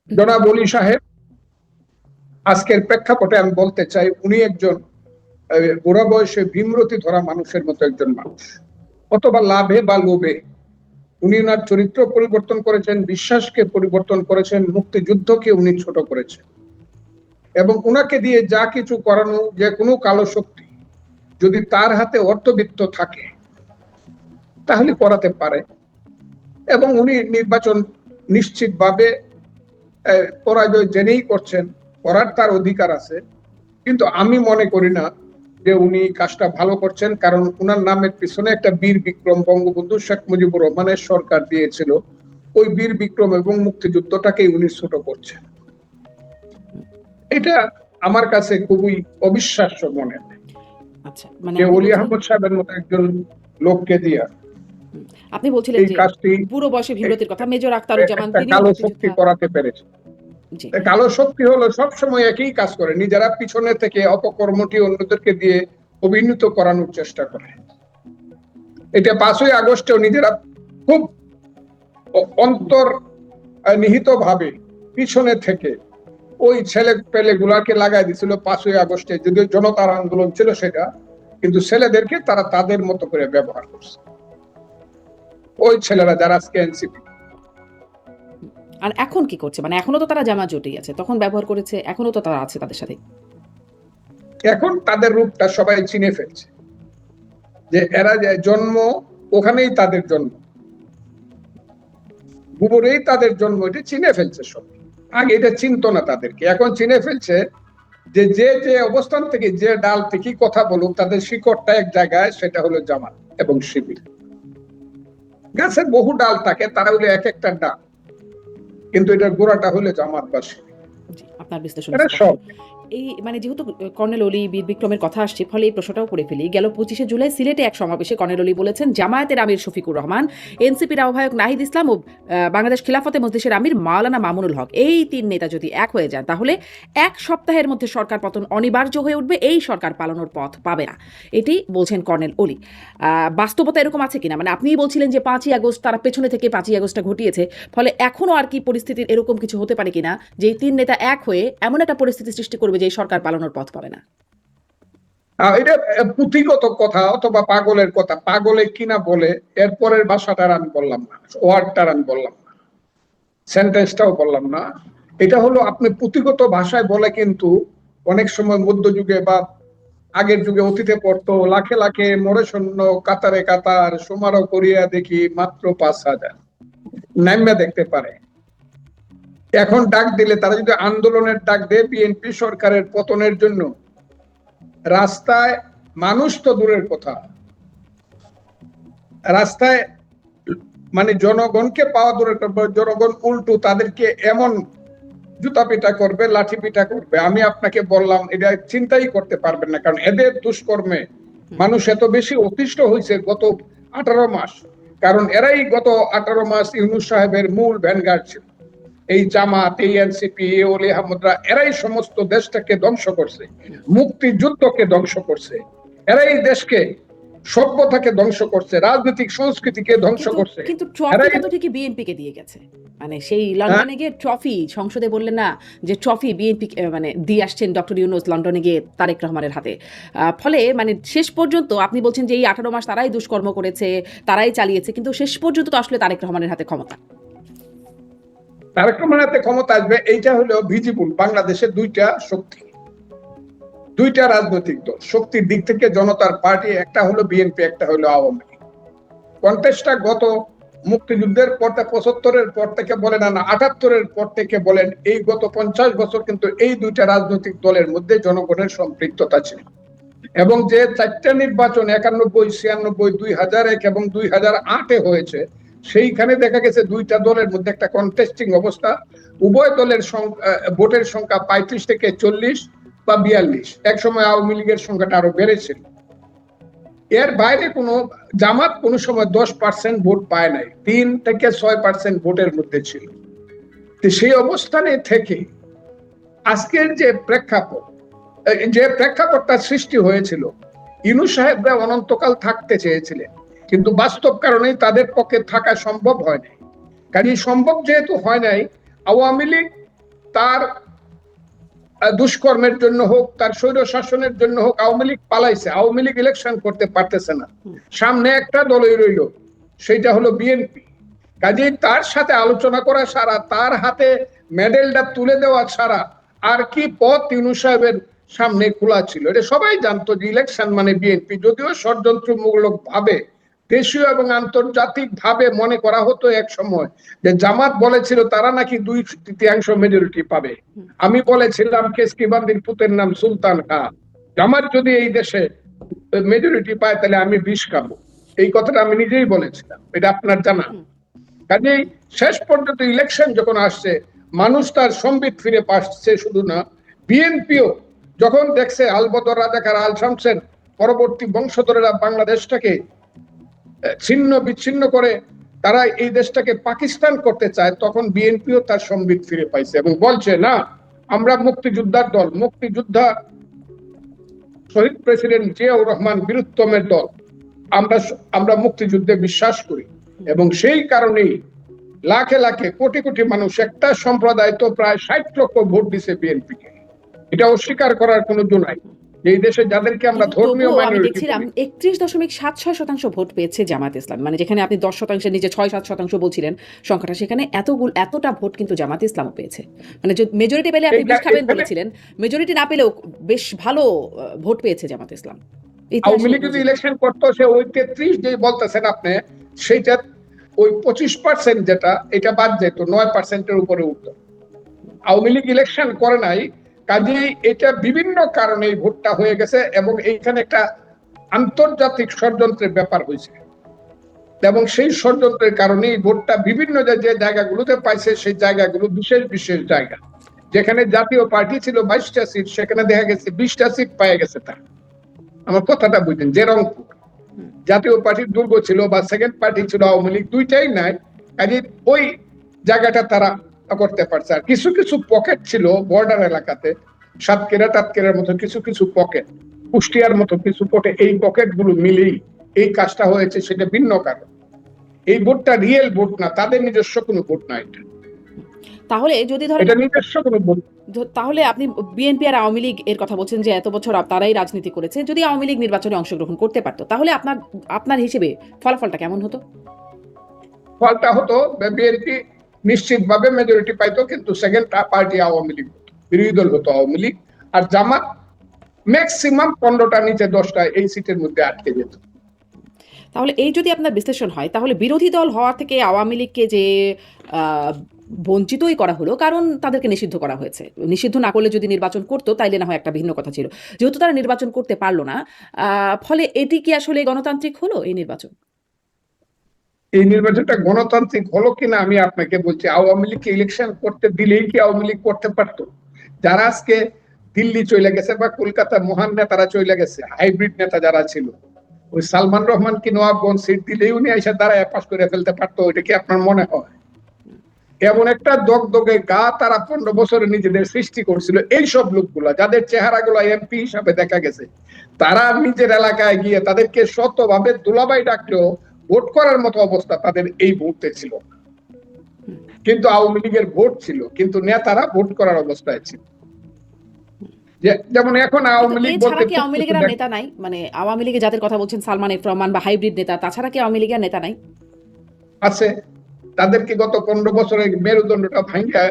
জনাব ওলি সাহেব, আজকের প্রেক্ষাপটে আমি বলতে চাই উনি একজন বুড়া বয়সে ভীমরতি ধরা মানুষের মতো একজন মানুষ, অথবা লাভে বা লোভে উনি ওনার চরিত্র পরিবর্তন করেছেন, বিশ্বাসকে পরিবর্তন করেছেন, মুক্তিযুদ্ধকে উনি ছোট করেছেন এবং উনাকে দিয়ে যা কিছু করানো, যে কোনো কালো শক্তি যদি তার হাতে অর্থবিত্ত থাকে তাহলে করাতে পারে। এবং উনি নির্বাচন নিশ্চিতভাবে পরাজয় জেনেই করছেন, করার তার অধিকার আছে। কিন্তু আমি মনে করি না যে উনি কাজটা ভালো করছেন, কারণ উনার নামের পিছনে একটা বীর বিক্রম বঙ্গবন্ধু শেখ মুজিবুর রহমানের সরকার দিয়েছিল। ওই বীর বিক্রম এবং মুক্তিযুদ্ধটাকেই উনি ছোট করছেন। এটা আমার কাছে খুবই অবিশ্বাস্য মনে হয়। আচ্ছা, মানে যে ওলি আহমদ সাহেবের মতো একজন লোককে দিয়া আপনি বলছিলেন এই যে কাজটি বুড়ো বয়সে ভীমরতির কথা মেজর আখতারুজ্জামান একটা তিনিও কালো শক্তি মুক্তিযোদ্ধা। করাতে পেরেছে। জি, কালো শক্তি হলো সবসময় একই কাজ করে, নিজেরা পিছনে থেকে অপকর্মটি অন্যদেরকে দিয়ে অভিনীত করানোর চেষ্টা করে। এটা 5ই আগস্টেও নিজেরা খুব অন্তর নিহিত ভাবে পিছনে থেকে ওই ছেলে পেলে গুলাকে লাগাই দিছিল 5ই আগস্টে, যদিও জনতার আন্দোলন ছিল সেটা, কিন্তু ছেলেদেরকে তারা তাদের মতো করে ব্যবহার করছে। ওই ছেলেরা যারা আজকে এনসিপি। আর এখন কি করছে? মানে এখনো তো তারা জামা জোটেই আছে, তখন ব্যবহার করেছে, এখনো তো তারা আছে তাদের সাথে। এখন তাদের রূপটা সবাই চিনে ফেলছে, যে এরা যে জন্ম ওখানেই তাদের জন্ম, গোবরেই তাদের জন্ম, এটা চিনে ফেলছে সব। আগে এটা চিনতো না তাদেরকে, এখন চিনে ফেলছে যে যে যে অবস্থান থেকে যে ডাল থেকে কথা বলুক তাদের শিকড়টা এক জায়গায়, সেটা হলো জামাত এবং শিবির। গাছের বহু ডাল থাকে, তারা হলো এক একটা ডাল, কিন্তু এটার গোড়াটা হলো জামাত বা শিবির। জি, আপনার বিশ্লেষণ এটা স্পষ্ট। সব। এই মানে যেহেতু কর্নেল অলি বীর বিক্রমের কথা আসছে, ফলে এই প্রশ্নটাও করে ফেলি। গেল 25শে জুলাই সিলেটে এক সমাবেশে কর্নেল অলি বলেছেন, জামায়াতের আমির শফিকুর রহমান, এনসিপির আহ্বায়ক নাহিদ ইসলাম ও বাংলাদেশ খিলাফতে মজলিসের আমির মাওলানা মামুনুল হক, এই 3 নেতা যদি এক হয়ে যান তাহলে 1 সপ্তাহের মধ্যে সরকার পতন অনিবার্য হয়ে উঠবে, এই সরকার পালানোর পথ পাবে না। এটি বলছেন কর্নেল অলি। বাস্তবতা এরকম আছে কিনা? মানে আপনিই বলছিলেন যে 5ই আগস্ট তারা পেছনে থেকে 5ই আগস্টটা ঘটিয়েছে, ফলে এখনো আর কি পরিস্থিতির এরকম কিছু হতে পারে কিনা যে এই 3 নেতা এক হয়ে এমন একটা পরিস্থিতি সৃষ্টি করবে যে এই সরকার পালানোর পথ পাবে না? এটা পুঁথিগত কথা অথবা পাগলের কথা, পাগলে কিনা বলে এরপরের ভাষাটার আমি বললাম না, ওয়ার্ডটার আমি বললাম না, সেন্টেন্সটাও বললাম না। এটা হলো আপনি পুঁথিগত ভাষায় বলে, কিন্তু অনেক সময় মধ্যযুগে বা আগের যুগে অতীতে পড়তো, লাখে লাখে মোড়ে শূন্য কাতারে কাতার সমারোহ করিয়া দেখি মাত্র 5,000 নাইমা দেখতে পারে। এখন ডাক দিলে তারা যদি আন্দোলনের ডাক দেয় বিএনপি সরকারের পতনের জন্য, রাস্তায় মানুষ তো দূরের কথা, রাস্তায় মানে জনগণকে পাওয়া দূরের কথা, জনগণ উল্টো তাদেরকে এমন জুতা পিটা করবে, লাঠি পিটা করবে, আমি আপনাকে বললাম এটা চিন্তাই করতে পারবেন না। কারণ এদের দুষ্কর্মে মানুষ এত বেশি অতিষ্ঠ হয়েছে গত 18 মাস, কারণ এরাই গত 18 মাস ইউনূস সাহেবের মূল ভ্যানগার্ড ছিল। এই জামাত, এই এনসিপি, এই ওলি আহমদরা, এরাই সমস্ত দেশটাকে ধ্বংস করছে, মুক্তিযুদ্ধকে ধ্বংস করছে, এরাই দেশকে সভ্যতাকে ধ্বংস করছে, রাজনৈতিক সংস্কৃতিকে ধ্বংস করছে। কিন্তু ট্রফিটা তো ঠিকই বিএনপি কে দিয়ে গেছে। মানে সেই লন্ডনে গিয়ে ট্রফি সংসদে বললেন না যে ট্রফি বিএনপি মানে দিয়ে আসছেন ডক্টর ইউনূস লন্ডনে গিয়ে তারেক রহমানের হাতে। ফলে মানে শেষ পর্যন্ত আপনি বলছেন যে এই 18 মাস তারাই দুষ্কর্ম করেছে, তারাই চালিয়েছে, কিন্তু শেষ পর্যন্ত তো আসলে তারেক রহমানের হাতে ক্ষমতা। তারেক রহমানের হাতে ক্ষমতা আসবে, এইটা হলো ভিজিবল। বাংলাদেশের দুইটা শক্তি, দুইটা রাজনৈতিক দল শক্তির দিক থেকে জনতার পার্টি, একটা হলো বিএনপি, একটা হলো আওয়ামী লীগ। কন্টেস্টটা গত মুক্তিযুদ্ধের পর 75-এর পর থেকে বলেন, না 78-এর পর থেকে বলেন, এই গত 50 বছর কিন্তু এই দুইটা রাজনৈতিক দলের মধ্যে জনগণের সম্পৃক্ততা ছিল। এবং যে 4টা নির্বাচন 91, 96, 2001 এবং 2008-এ হয়েছে, সেইখানে দেখা গেছে দুইটা দলের মধ্যে একটা কন্টেস্টিং অবস্থা। উভয় দলের ভোটের সংখ্যা 35 থেকে 40 বা 42, এক সময় আওয়ামী লীগের সংখ্যাটা আরো বেড়েছিল। এর বাইরে কোনো জামাত কোনো সময় 10% ভোট পায় নাই, 3 থেকে 6% ভোটের মধ্যে ছিল। সেই অবস্থানে থেকে আজকের যে প্রেক্ষাপটটা সৃষ্টি হয়েছিল, ইউনূস সাহেবরা অনন্তকাল থাকতে চেয়েছিলেন, কিন্তু বাস্তব কারণে তাদের পক্ষে থাকা সম্ভব হয় নাই। কাজে সম্ভব যেহেতু হয় নাই, আওয়ামী লীগ তার দুষ্কর্মের জন্য হোক, তার স্বৈর শাসনের জন্য হোক, আওয়ামী লীগ পালাইছে। আওয়ামী লীগ ইলেকশন করতে পারতেছে না, সামনে একটা দলই রইল, সেটা হলো বিএনপি। কাজেই তার সাথে আলোচনা করা ছাড়া, তার হাতে মেডেলটা তুলে দেওয়া ছাড়া আর কি পথ ইউনূস সাহেবের সামনে খোলা ছিল? এটা সবাই জানতো যে ইলেকশন মানে বিএনপি। যদিও ষড়যন্ত্রমূলক ভাবে, দেশীয় এবং আন্তর্জাতিক ভাবে মনে করা হতো এক সময় যে জামাত বলেছিল তারা নাকি 2/3 মেজরিটি পাবে। আমি বলেছিলাম কেসকিবান্দির পুতের নাম সুলতান খান, জামাত যদি এই দেশে মেজরিটি পায় তাহলে আমি বিষ খাবো। এই কথাটা আমি নিজেই বলেছিলাম, এটা আপনার জানা। কাজেই শেষ পর্যন্ত ইলেকশন যখন আসছে, মানুষ তার সম্বিত ফিরে পাচ্ছে। শুধু না, বিএনপিও যখন দেখছে আলবদর রাজাকার আল শামসের পরবর্তী বংশধরেরা বাংলাদেশটাকে ছিন্ন বিচ্ছিন্ন করে তারা এই দেশটাকে পাকিস্তান করতে চায়, তখন বিএনপিও তার সম্বিত ফিরে পাইছে এবং বলছে না, আমরা মুক্তিযোদ্ধার দল, মুক্তিযোদ্ধা শহীদ প্রেসিডেন্ট জিয়াউর রহমান বীরুত্তমের দল, আমরা মুক্তিযুদ্ধে বিশ্বাস করি। এবং সেই কারণেই লাখে লাখে কোটি কোটি মানুষ, একটা সম্প্রদায় তো প্রায় 60 লক্ষ ভোট দিছে বিএনপিকে। এটা অস্বীকার করার কোনো জো নাই। এই দেশে যাদেরকে আমরা ধর্মীয় আমি দেখছিলাম 31.76% ভোট পেয়েছে জামাত ইসলাম, মানে যেখানে আপনি 10%-এর নিচে 6-7% বলছিলেন সংখ্যাটা, সেখানে এতটা ভোট কিন্তু জামাত ইসলামও পেয়েছে। মানে মেজরিটি পেলে আপনি বিষ খাবেন বলেছিলেন, মেজরিটি না পেলেও বেশ ভালো ভোট পেয়েছে জামাত ইসলাম। আওয়ামী লীগ যদি ইলেকশন করতো, সে ওই 33 যে বলতেছেন আপনি, সেইটা ওই 25% যেটা, এটা বাদ যেত, 9%-এর উপরে উঠতো। আওয়ামী লীগ ইলেকশন করে নাই, কাজেই এটা বিভিন্ন কারণে ভোটটা হয়ে গেছে এবং এইখানে একটা আন্তর্জাতিক ষড়যন্ত্রের ব্যাপার হয়েছে এবং সেই ষড়যন্ত্রের কারণে ভোটটা বিভিন্ন যে জায়গাগুলোতে পাইছে, সেই জায়গাগুলো বিশেষ বিশেষ জায়গা। যেখানে জাতীয় পার্টি ছিল 22টা সিট, সেখানে দেখা গেছে 20টা সিট পেয়ে গেছে তার। আমার কথাটা বুঝলেন? যে রংপুর জাতীয় পার্টির দুর্গ ছিল বা সেকেন্ড পার্টি ছিল আওয়ামী লীগ, দুইটাই নাই, কাজে ওই জায়গাটা তারা করতে পারছে। আর কিছু কিছু পকেট ছিল বর্ডার এলাকাতে, সাতক্ষীরা টাতক্ষীরার মতো কিছু কিছু পকেট, কুষ্টিয়ার মতো কিছু পকেট, এই পকেট গুলো মিলেই এই কাজটা হয়েছে। সেটা ভিন্ন কারণ, এই ভোটটা রিয়েল ভোট না, তাদের নিজস্ব কোনো ভোট না এটা। তাহলে যদি ধরেন এটা নিজস্ব কোনো ভোট, তাহলে আপনি বিএনপি আর আওয়ামী লীগ এর কথা বলছেন যে এত বছর তারাই রাজনীতি করেছে, যদি আওয়ামী লীগ নির্বাচনে অংশগ্রহণ করতে পারতো, তাহলে আপনার হিসেবে ফলাফলটা কেমন হতো? ফলটা হতো বিএনপি নিশ্চিতভাবে মেজরিটি পাইতো, কিন্তু সেকেন্ড পার্টি আওয়ামী লীগ, বিরোধী দল হতো আওয়ামী লীগ, আর জামাত ম্যাক্সিমাম 15টা নিচে 10টা এই সিটের মধ্যে আটকে যেত। তাহলে এই যদি আপনার বিশ্লেষণ হয়, তাহলে বিরোধী দল হওয়া থেকে আওয়ামী লীগকে যে বঞ্চিতই করা হলো, কারণ তাদেরকে নিষিদ্ধ করা হয়েছে। নিষিদ্ধ না করলে যদি নির্বাচন করতো তাইলে না হয় একটা ভিন্ন কথা ছিল, যেহেতু তারা নির্বাচন করতে পারলো না, ফলে এটি কি আসলে গণতান্ত্রিক হলো এই নির্বাচন? এই নির্বাচনটা গণতান্ত্রিক হলো কিনা আমি আপনাকে বলছি, আওয়ামী লীগকে ইলেকশন করতে দিলেই কি আওয়ামী লীগ করতে পারতো? যারা আজকে দিল্লি চলে গেছে বা কলকাতা মহান নেতারা চলে গেছে, হাইব্রিড নেতা যারা ছিল, ওই সালমান রহমান কি নবাবগঞ্জ সিট দিলেই উনি এসে দাঁড়ায় পাস করে ফেলতে পারতো? এটা কি আপনার মনে হয়? এমন একটা দগদগে গা তারা 15 বছরে নিজেদের সৃষ্টি করছিল। এইসব লোকগুলা যাদের চেহারাগুলো এমপি হিসাবে দেখা গেছে, তারা নিজের এলাকায় গিয়ে তাদেরকে শতভাবে দুলাভাই ডাকলেও ভোট করার মতো অবস্থা তাদের এই মুহূর্তে ছিল। কিন্তু আওয়ামী লীগের ভোট ছিল, কিন্তু নেতারা ভোট করার অবস্থায় ছিল। যেমন এখন আওয়ামী লীগ বলতে কি আওয়ামী লীগের নেতা নাই? মানে আওয়ামী লীগে যাদের কথা বলছেন, সালমান এফ রহমান বা হাইব্রিড নেতা, তাছাড়া কি আওয়ামী লীগের নেতা নাই? আছে। তাদেরকে গত 15 বছরের মেরুদণ্ডটা ভাঙিয়ে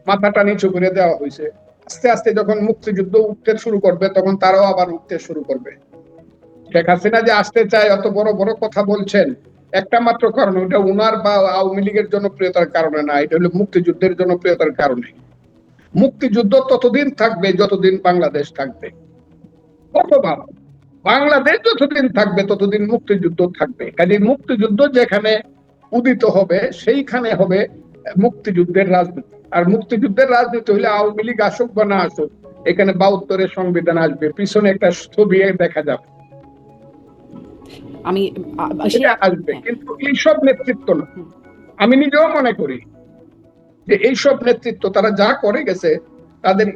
মাথাটা নিচু করে দেওয়া হয়েছে। আস্তে আস্তে যখন মুক্তিযুদ্ধ উঠতে শুরু করবে, তখন তারাও আবার উঠতে শুরু করবে। শেখ হাসিনা যে আসতে চায়, অত বড় বড় কথা বলছেন, একটা মাত্র কারণ, ওটা উনার বা আওয়ামী লীগের জনপ্রিয়তার কারণে না, এটা হলো মুক্তিযুদ্ধের জনপ্রিয়তার কারণে। মুক্তিযুদ্ধ ততদিন থাকবে যতদিন বাংলাদেশ থাকবে, অথবা বাংলাদেশ যতদিন থাকবে ততদিন মুক্তিযুদ্ধ থাকবে। কাজে মুক্তিযুদ্ধ যেখানে উদিত হবে, সেইখানে হবে মুক্তিযুদ্ধের রাজনীতি। আর মুক্তিযুদ্ধের রাজনীতি হলে আওয়ামী লীগ আসুক বা না আসুক, এখানে 72-এর সংবিধান আসবে, পিছনে একটা ছবি দেখা যাবে, আসবে। কিন্তু এইসব নেতৃত্ব না। আমি নিজেও মনে করি যে এইসব নেতৃত্ব তারা যা করে গেছে, তাদের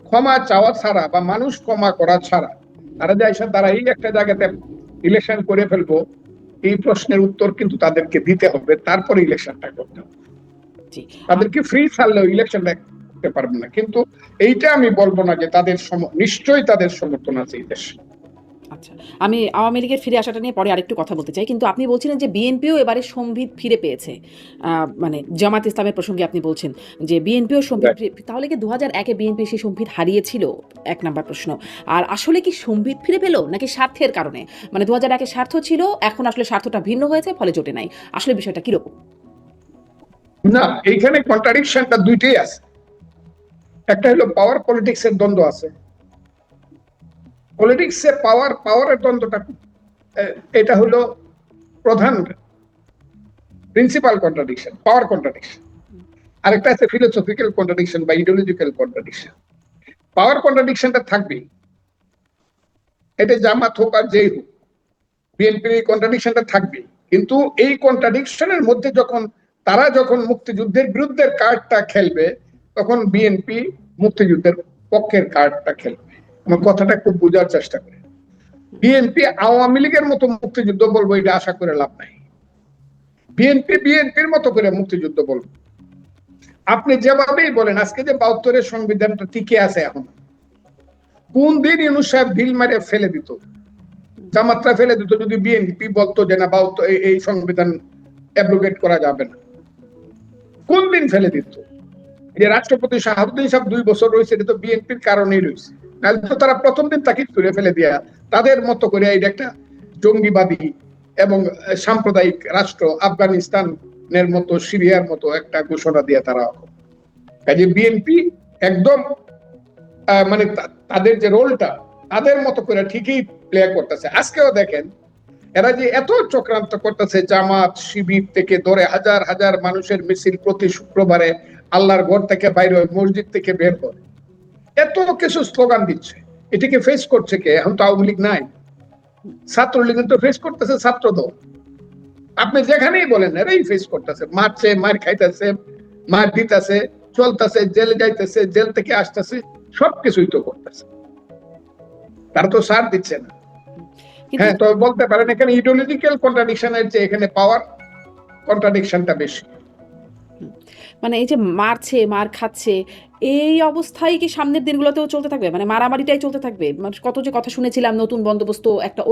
ক্ষমা চাওয়া ছাড়া বা মানুষ ক্ষমা করা ছাড়া, তারা যে তারা এই একটা জায়গাতে ইলেকশন করে ফেলবো, এই প্রশ্নের উত্তর কিন্তু তাদেরকে দিতে হবে, তারপরে ইলেকশনটা করতে হবে। তাদেরকে ফ্রি ছাড়লেও ইলেকশনটা করতে পারবে না, কিন্তু এইটা আমি বলবো না যে তাদের নিশ্চয়ই তাদের সমর্থন আছে এই দেশে। আচ্ছা, আমি আওয়ামী লীগের ফিরে আসাটা নিয়ে পরে আরেকটু কথা বলতে চাই, কিন্তু আপনি বলছিলেন যে বিএনপিও এবারে সম্বিত ফিরে পেয়েছে, মানে জামাত ইসলামের প্রসঙ্গে আপনি বলছেন যে বিএনপিও সম্বিত তাহলে কি 2001-এ বিএনপি সেই সম্বিত হারিয়েছিল? এক নাম্বার প্রশ্ন। আর আসলে কি সম্বিত ফিরে পেল নাকি স্বার্থের কারণে? মানে 2001-এ স্বার্থ ছিল, এখন আসলে স্বার্থটা ভিন্ন হয়েছে, ফলে জোটে নাই। আসলে বিষয়টা কিরকম? না, এইখানে কন্ট্রাডিকশনটা দুইটাই আছে। একটা হলো পাওয়ার পলিটিক্স এর দ্বন্দ্ব আছে। পলিটিক্সে পাওয়ারের দ্বন্দ্বটা এটা হলো প্রধান প্রিন্সিপাল কন্ট্রাডিকশন, পাওয়ার কন্ট্রাডিকশন। আরেকটা আছে ফিলোসফিক্যাল কন্ট্রাডিকশন বা ইডিওলজিক্যাল কন্ট্রাডিকশন। পাওয়ার কন্ট্রাডিকশনটা থাকবেই, এটা জামাত হোক আর যেই হোক, বিএনপির এই কন্ট্রাডিকশনটা থাকবেই। কিন্তু এই কন্ট্রাডিকশনের মধ্যে তারা যখন মুক্তিযুদ্ধের বিরুদ্ধে কার্ডটা খেলবে, তখন বিএনপি মুক্তিযুদ্ধের পক্ষের কার্ডটা খেলবে। আমার কথাটা খুব বোঝার চেষ্টা করে। বিএনপি আওয়ামী লীগের মতো মুক্তিযুদ্ধ বলবো এটা আশা করে লাভ নাই। বিএনপির মতো করে মুক্তিযুদ্ধ বলবো। আপনি যেভাবেই বলেন, আজকে যে 72-এর সংবিধানটা টিকে আছে, এখন কোন দিন ইউনূস সাহেব ঢিল মারে ফেলে দিত, জামাতরা ফেলে দিত যদি বিএনপি বলতো যে না, এই সংবিধান অ্যাব্রোগেট করা যাবে না? কোন দিন ফেলে দিত? যে রাষ্ট্রপতি শাহাবুদ্দিন সাহেব 2 বছর রয়েছে, এটা তো বিএনপির কারণেই রয়েছে। নাহলে তো তারা প্রথম দিন তাকে তুলে ফেলে দিয়া তাদের মতো করে এটা একটা জঙ্গিবাদী এবং সাম্প্রদায়িক রাষ্ট্র, আফগানিস্তানের মতো, সিরিয়ার মতো একটা ঘোষণা দিয়ে তারা, কাজে বিএনপি একদম মানে তাদের যে রোলটা তাদের মতো করে ঠিকই প্লে করতেছে। আজকেও দেখেন এরা যে এত চক্রান্ত করতেছে, জামাত শিবির থেকে ধরে হাজার হাজার মানুষের মিছিল প্রতি শুক্রবারে আল্লাহর ঘর থেকে বাইরে হয়, মসজিদ থেকে বের করে এত কিছু স্লোগান দিচ্ছে। এটাকে ফেস করছে কে? এখন তো আওয়ামী লীগ নাই, ছাত্রলীগ তো ফেস করতেছে, ছাত্র দল। আপনি যেখানেই বলেন এরাই ফেস করতেছে, মারছে, মার খাইতেছে, মার দিতেছে, চলতেছে, জেলে যাইতেছে, জেল থেকে আসতেছে, সবকিছুই তো করতেছে, তারা তো সার দিচ্ছে না। হ্যাঁ, তো বলতে পারেন এখানে ইডিওলজিক্যাল কন্ট্রাডিকশনের চেয়ে এখানে পাওয়ার কন্ট্রাডিকশনটা বেশি। মানে এই যে মারছে, মার খাচ্ছে, এই অবস্থায় কি সামনের দিনগুলোতেও চলতে থাকবে? মানে মারামারিটাই চলতে থাকবে? মানে কত যে কথা শুনেছিলাম, নতুন বন্দোবস্ত, একটা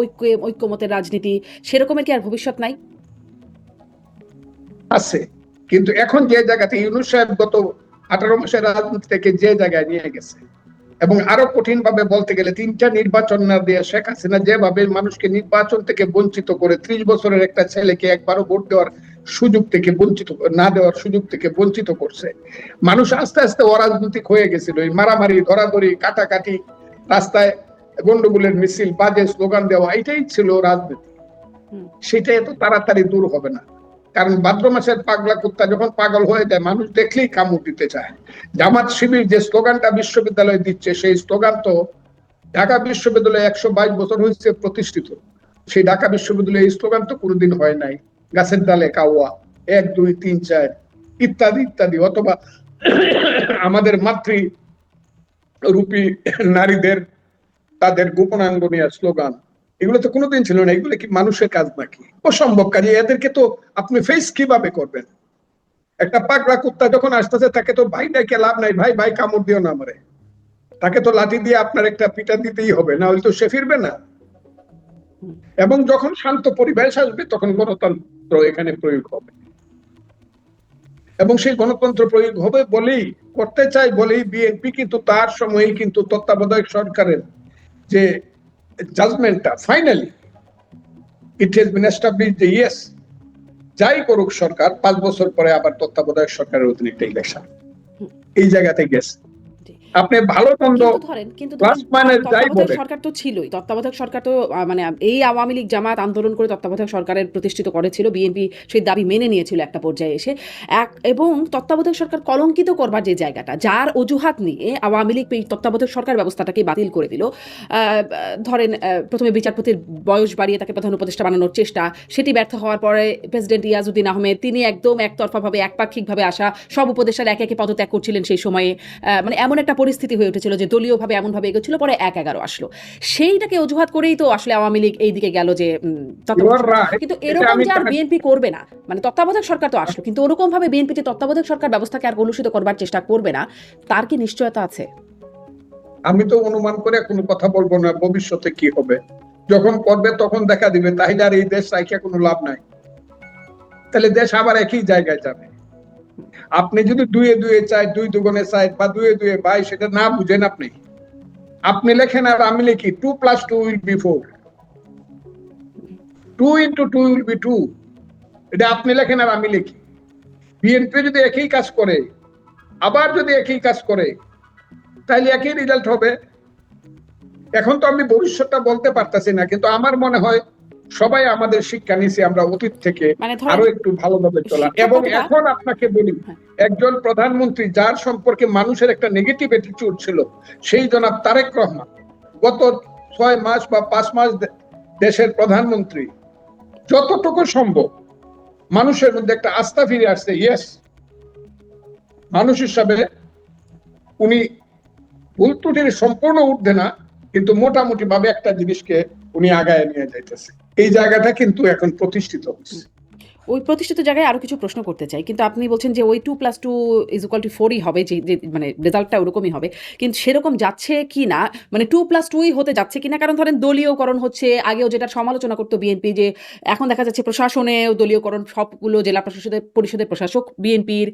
ঐক্যমতের রাজনীতি, সেরকমের কি আর ভবিষ্যৎ নাই? আছে, কিন্তু এখন যে জায়গাতে ইউনূস সাহেব গত 18 মাসের রাজনীতি থেকে যে জায়গায় নিয়ে গেছে, এবং আরো কঠিন ভাবে বলতে গেলে 3টা নির্বাচন না দিয়ে শেখ হাসিনা যেভাবে মানুষকে নির্বাচন থেকে বঞ্চিত করে, 30 বছরের একটা ছেলেকে একবারও ভোট দেওয়ার সুযোগ থেকে বঞ্চিত, না দেওয়ার সুযোগ থেকে বঞ্চিত করছে, মানুষ আস্তে আস্তে অরাজনৈতিক হয়ে গেছিল। এই মারামারি, ধরাধরি, কাটাকাটি, রাস্তায় গন্ডগোলের মিছিল, বাজে স্লোগান দেওয়া, এটাই ছিল রাজনীতি। সেটা এত তাড়াতাড়ি দূর হবে না, কারণ ভাদ্র মাসের পাগলা কুত্তা যখন পাগল হয়ে যায়, মানুষ দেখলেই কামড় দিতে চায়। জামাত শিবির যে স্লোগানটা বিশ্ববিদ্যালয়ে দিচ্ছে, সেই স্লোগান তো ঢাকা বিশ্ববিদ্যালয়ে 122 বছর হয়েছে প্রতিষ্ঠিত, সেই ঢাকা বিশ্ববিদ্যালয়ে এই স্লোগান তো কোনোদিন হয় নাই। গাছের ডালে কাওয়া, 1 2 3 4 ইত্যাদি ইত্যাদি, অথবা আমাদের মাতৃ রূপী নারীদের তাদের গোপনাঙ্গ নিয়ে স্লোগান, এগুলো তো কোনোদিন ছিল না। এগুলো কি মানুষের কাজ নাকি? অসম্ভব। কাজে এদেরকে তো আপনি ফেস কিভাবে করবেন? একটা পাগলা কুত্তা যখন আসতেছে, তাকে তো ভাই ডাকে লাভ নাই, ভাই ভাই কামড় দিও না আমারে, তাকে তো লাঠি দিয়ে আপনার একটা পিটা দিতেই হবে, না হলে তো সে ফিরবে না। এবং যখন শান্ত পরিবেশ আসবে, তখন গণতন্ত্র এখানে প্রয়োগ হবে, এবং সেই গণতন্ত্র প্রয়োগ হবে বলেই, করতে চাই বলেই বিএনপি কিন্তু তার সময়েই কিন্তু তত্ত্বাবধায়ক সরকারের যে জাজমেন্টটা, finally it has been established যে ইয়েস, যাই করুক সরকার, 5 বছর পরে আবার তত্ত্বাবধায়ক সরকারের অধীনে একটা ইলেকশন, এই জায়গাতে গেছে। আপনি ভালো মন্দ প্লাস মাইনাস যাই বলেন, সরকার তো ছিলই, তত্ত্বাবধায়ক সরকার তো মানে এই আওয়ামী লীগ জামাত আন্দোলন করে তত্ত্বাবধায়ক সরকারের প্রতিষ্ঠিত করেছিল, বিএনপি সেই দাবি মেনে নিয়েছিল একটা পর্যায়ে এসে। এবং তত্ত্বাবধায়ক সরকার কলঙ্কিত করবার যে জায়গাটা, যার অজুহাত নিয়ে আওয়ামী লীগ এই তত্ত্বাবধায়ক সরকার ব্যবস্থাটাকে বাতিল করে দিল। ধরেন প্রথমে বিচারপতির বয়স বাড়িয়ে তাকে প্রধান উপদেষ্টা বানানোর চেষ্টা, সেটি ব্যর্থ হওয়ার পরে প্রেসিডেন্ট ইয়াজউদ্দিন আহমেদ, তিনি একদম একতরফাভাবে, একপাক্ষিকভাবে আসা সব উপদেষ্টার একে একে পদত্যাগ করছিলেন সেই সময়ে। মানে এমন একটা পরিস্থিতি হয়ে উঠেছিল যে দলীয়ভাবে এমনভাবে এগোচ্ছিল, পরে ১-১১ আসলো। সেইটাকে অজুহাত করেই তো আসলে আওয়ামী লীগ এই দিকে গেল যে You are right. কিন্তু এটা এরকম আমি যে আর বিএনপি করবে না, মানে তত্ত্বাবধায়ক সরকার তো আসলো, কিন্তু ওরকম ভাবে বিএনপি যে তত্ত্বাবধায়ক সরকার ব্যবস্থাকে আর কলুষিত করবার চেষ্টা করবে না, তার কি নিশ্চয়তা আছে? আমি তো অনুমান করে কোনো কথা বলবো না ভবিষ্যতে কি হবে। যখন করবে তখন দেখা দিবে। তাহলে আর এই দেশ রাখিয়া কোনো লাভ নাই, তাহলে দেশ আবার একই জায়গায় যাবে। আপনি যদি দুয়ে দুয়ে চাই, 2 দুগুণে চাই বা দুয়ে দুয়ে 22, সেটা না বুঝেন আপনি আপনি লেখেন আর আমি লিখি 2 + 2 will be 4, 2 × 2 will be 2, এটা আপনি লেখেন আর আমি লিখি। বিএনপি যদি একই কাজ করে, আবার যদি একই কাজ করে, তাহলে একই রেজাল্ট হবে। এখন তো আমি ভবিষ্যৎটা বলতে পারতাছি না, কিন্তু আমার মনে হয় সবাই আমাদের শিক্ষা নিছি আমরা অতীত থেকে মানে আরো ধরেন একটু ভালোভাবে চলা। শিক্ষা এবং কতটা- এখন আপনাকে বলি, একজন প্রধানমন্ত্রী যার সম্পর্কে মানুষের একটা নেগেটিভ অ্যাটিটিউড ছিল, সেই জনাব তারেক রহমান গত 6 মাস বা 5 মাস দেশের প্রধানমন্ত্রী, যতটুকু সম্ভব মানুষের মধ্যে একটা আস্থা ফিরে আসছে। ইয়েস, মানুষ হিসাবে উনি ভুল ত্রুটির সম্পূর্ণ ঊর্ধ্বে না, কিন্তু মোটামুটি ভাবে একটা জিনিসকে উনি আগায় নিয়ে যাইতেছে। এই জায়গাটা কিন্তু এখন প্রতিষ্ঠিত হচ্ছে। ওই প্রতিষ্ঠিত জায়গায় আরো কিছু প্রশ্ন করতে চাই, কিন্তু আপনি বলছেন যে ওই 2 + 2 = 4ই হবে, যে মানে রেজাল্টটা ওরকমই হবে, কিন্তু সেরকম যাচ্ছে কি না, মানে 2 + 2ই হতে যাচ্ছে কিনা? কারণ ধরেন দলীয়করণ হচ্ছে, আগেও যেটা সমালোচনা করতো বিএনপি, যে এখন দেখা যাচ্ছে প্রশাসনেও দলীয়করণ, সবগুলো জেলা পরিষদের প্রশাসক বিএনপির।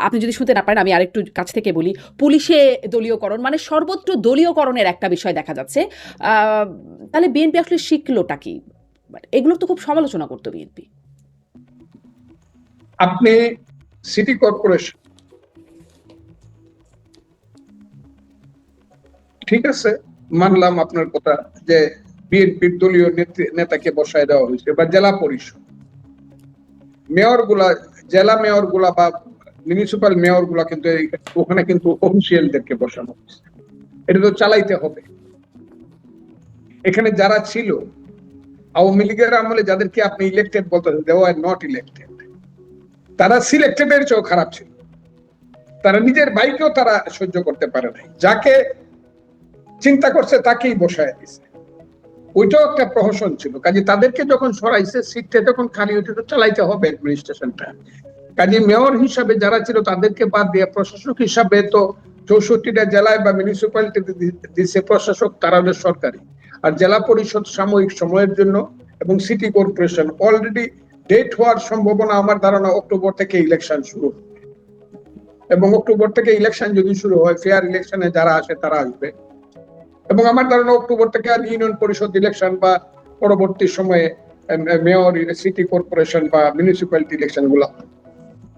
আপনি যদি শুনতে না পারেন আমি আরেকটু কাছ থেকে বলি, পুলিশে দলীয়করণ, মানে সর্বত্র দলীয়করণের একটা বিষয় দেখা যাচ্ছে। তাহলে বিএনপি আসলে শিখলোটা কি? এগুলো তো খুব সমালোচনা করতো বিএনপি। আপনি সিটি কর্পোরেশন, ঠিক আছে, মানলাম আপনার কথা যে বিএনপির দলীয় নেতাকে বসায় দেওয়া হয়েছে, বা জেলা পরিষদ মেয়র গুলা, জেলা মেয়র গুলা বা মিউনিসিপাল মেয়র গুলা, কিন্তু ওখানে কিন্তু অফিসিয়ালদেরকে বসানো হয়েছে। এটা তো চালাইতে হবে। এখানে যারা ছিল আওয়ামী লীগের আমলে, যাদেরকে আপনি ইলেক্টেড বলতেছেন, দে ওয়ার নট ইলেক্টেড, তারা সিলেক্টেডের চেয়েও খারাপ ছিল। তারা নিজের ভাইকেও তারা সহ্য করতে পারে নাই, যাকে চিন্তা করছে তাকেই বসায় দিছে। ওইটাও একটা প্রহসন ছিল। কাজে তাদেরকে যখন সরাইছে, সিটটা যখন খালি হইতে, তো চালাইতে হবে অ্যাডমিনিস্ট্রেশনটা। কাজে মেয়র হিসাবে যারা ছিল তাদেরকে বাদ দিয়ে প্রশাসক হিসাবে তো 64টা জেলায় বা মিউনিসিপ্যালিটিতে দিচ্ছে প্রশাসক, তারা হলো সরকারি। আর জেলা পরিষদ সাময়িক সময়ের জন্য, এবং সিটি কর্পোরেশন অলরেডি ডেট হওয়ার সম্ভাবনা আমার ধারণা অক্টোবর থেকে ইলেকশন শুরু হবে। এবং অক্টোবর থেকে ইলেকশন যদি শুরু হয়, ফেয়ার ইলেকশনে যারা আসে তারা আসবে। এবং আমার ধারণা অক্টোবর থেকে আর ইউনিয়ন পরিষদ ইলেকশন বা পরবর্তী সময়ে মেয়র, সিটি কর্পোরেশন বা মিউনিসিপ্যালিটি ইলেকশন গুলো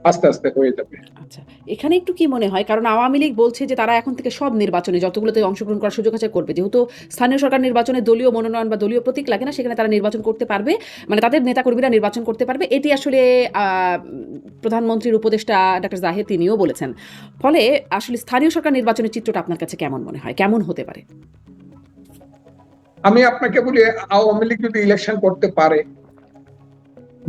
আস্তে আস্তে হয়ে যাবে। আচ্ছা, এখানে একটু কি মনে হয়, কারণ আওয়ামী লীগ বলছে যে তারা এখন থেকে সব নির্বাচনে যতগুলোতে অংশগ্রহণ করার সুযোগ আছে করবে, যেহেতু স্থানীয় সরকার নির্বাচনে দলীয় মনোনয়ন বা দলীয় প্রতীক লাগে না, সেখানে তারা নির্বাচন করতে পারবে, মানে তাদের নেতাকর্মীরা নির্বাচন করতে পারবে। এটি আসলে প্রধানমন্ত্রীর উপদেষ্টা ডক্টর জাহেদ তিনিও বলেছেন। ফলে আসলে স্থানীয় সরকার নির্বাচনের চিত্রটা আপনার কাছে কেমন মনে হয়, কেমন হতে পারে? আমি আপনাকে বলি, আওয়ামী লীগ যদি ইলেকশন করতে পারে,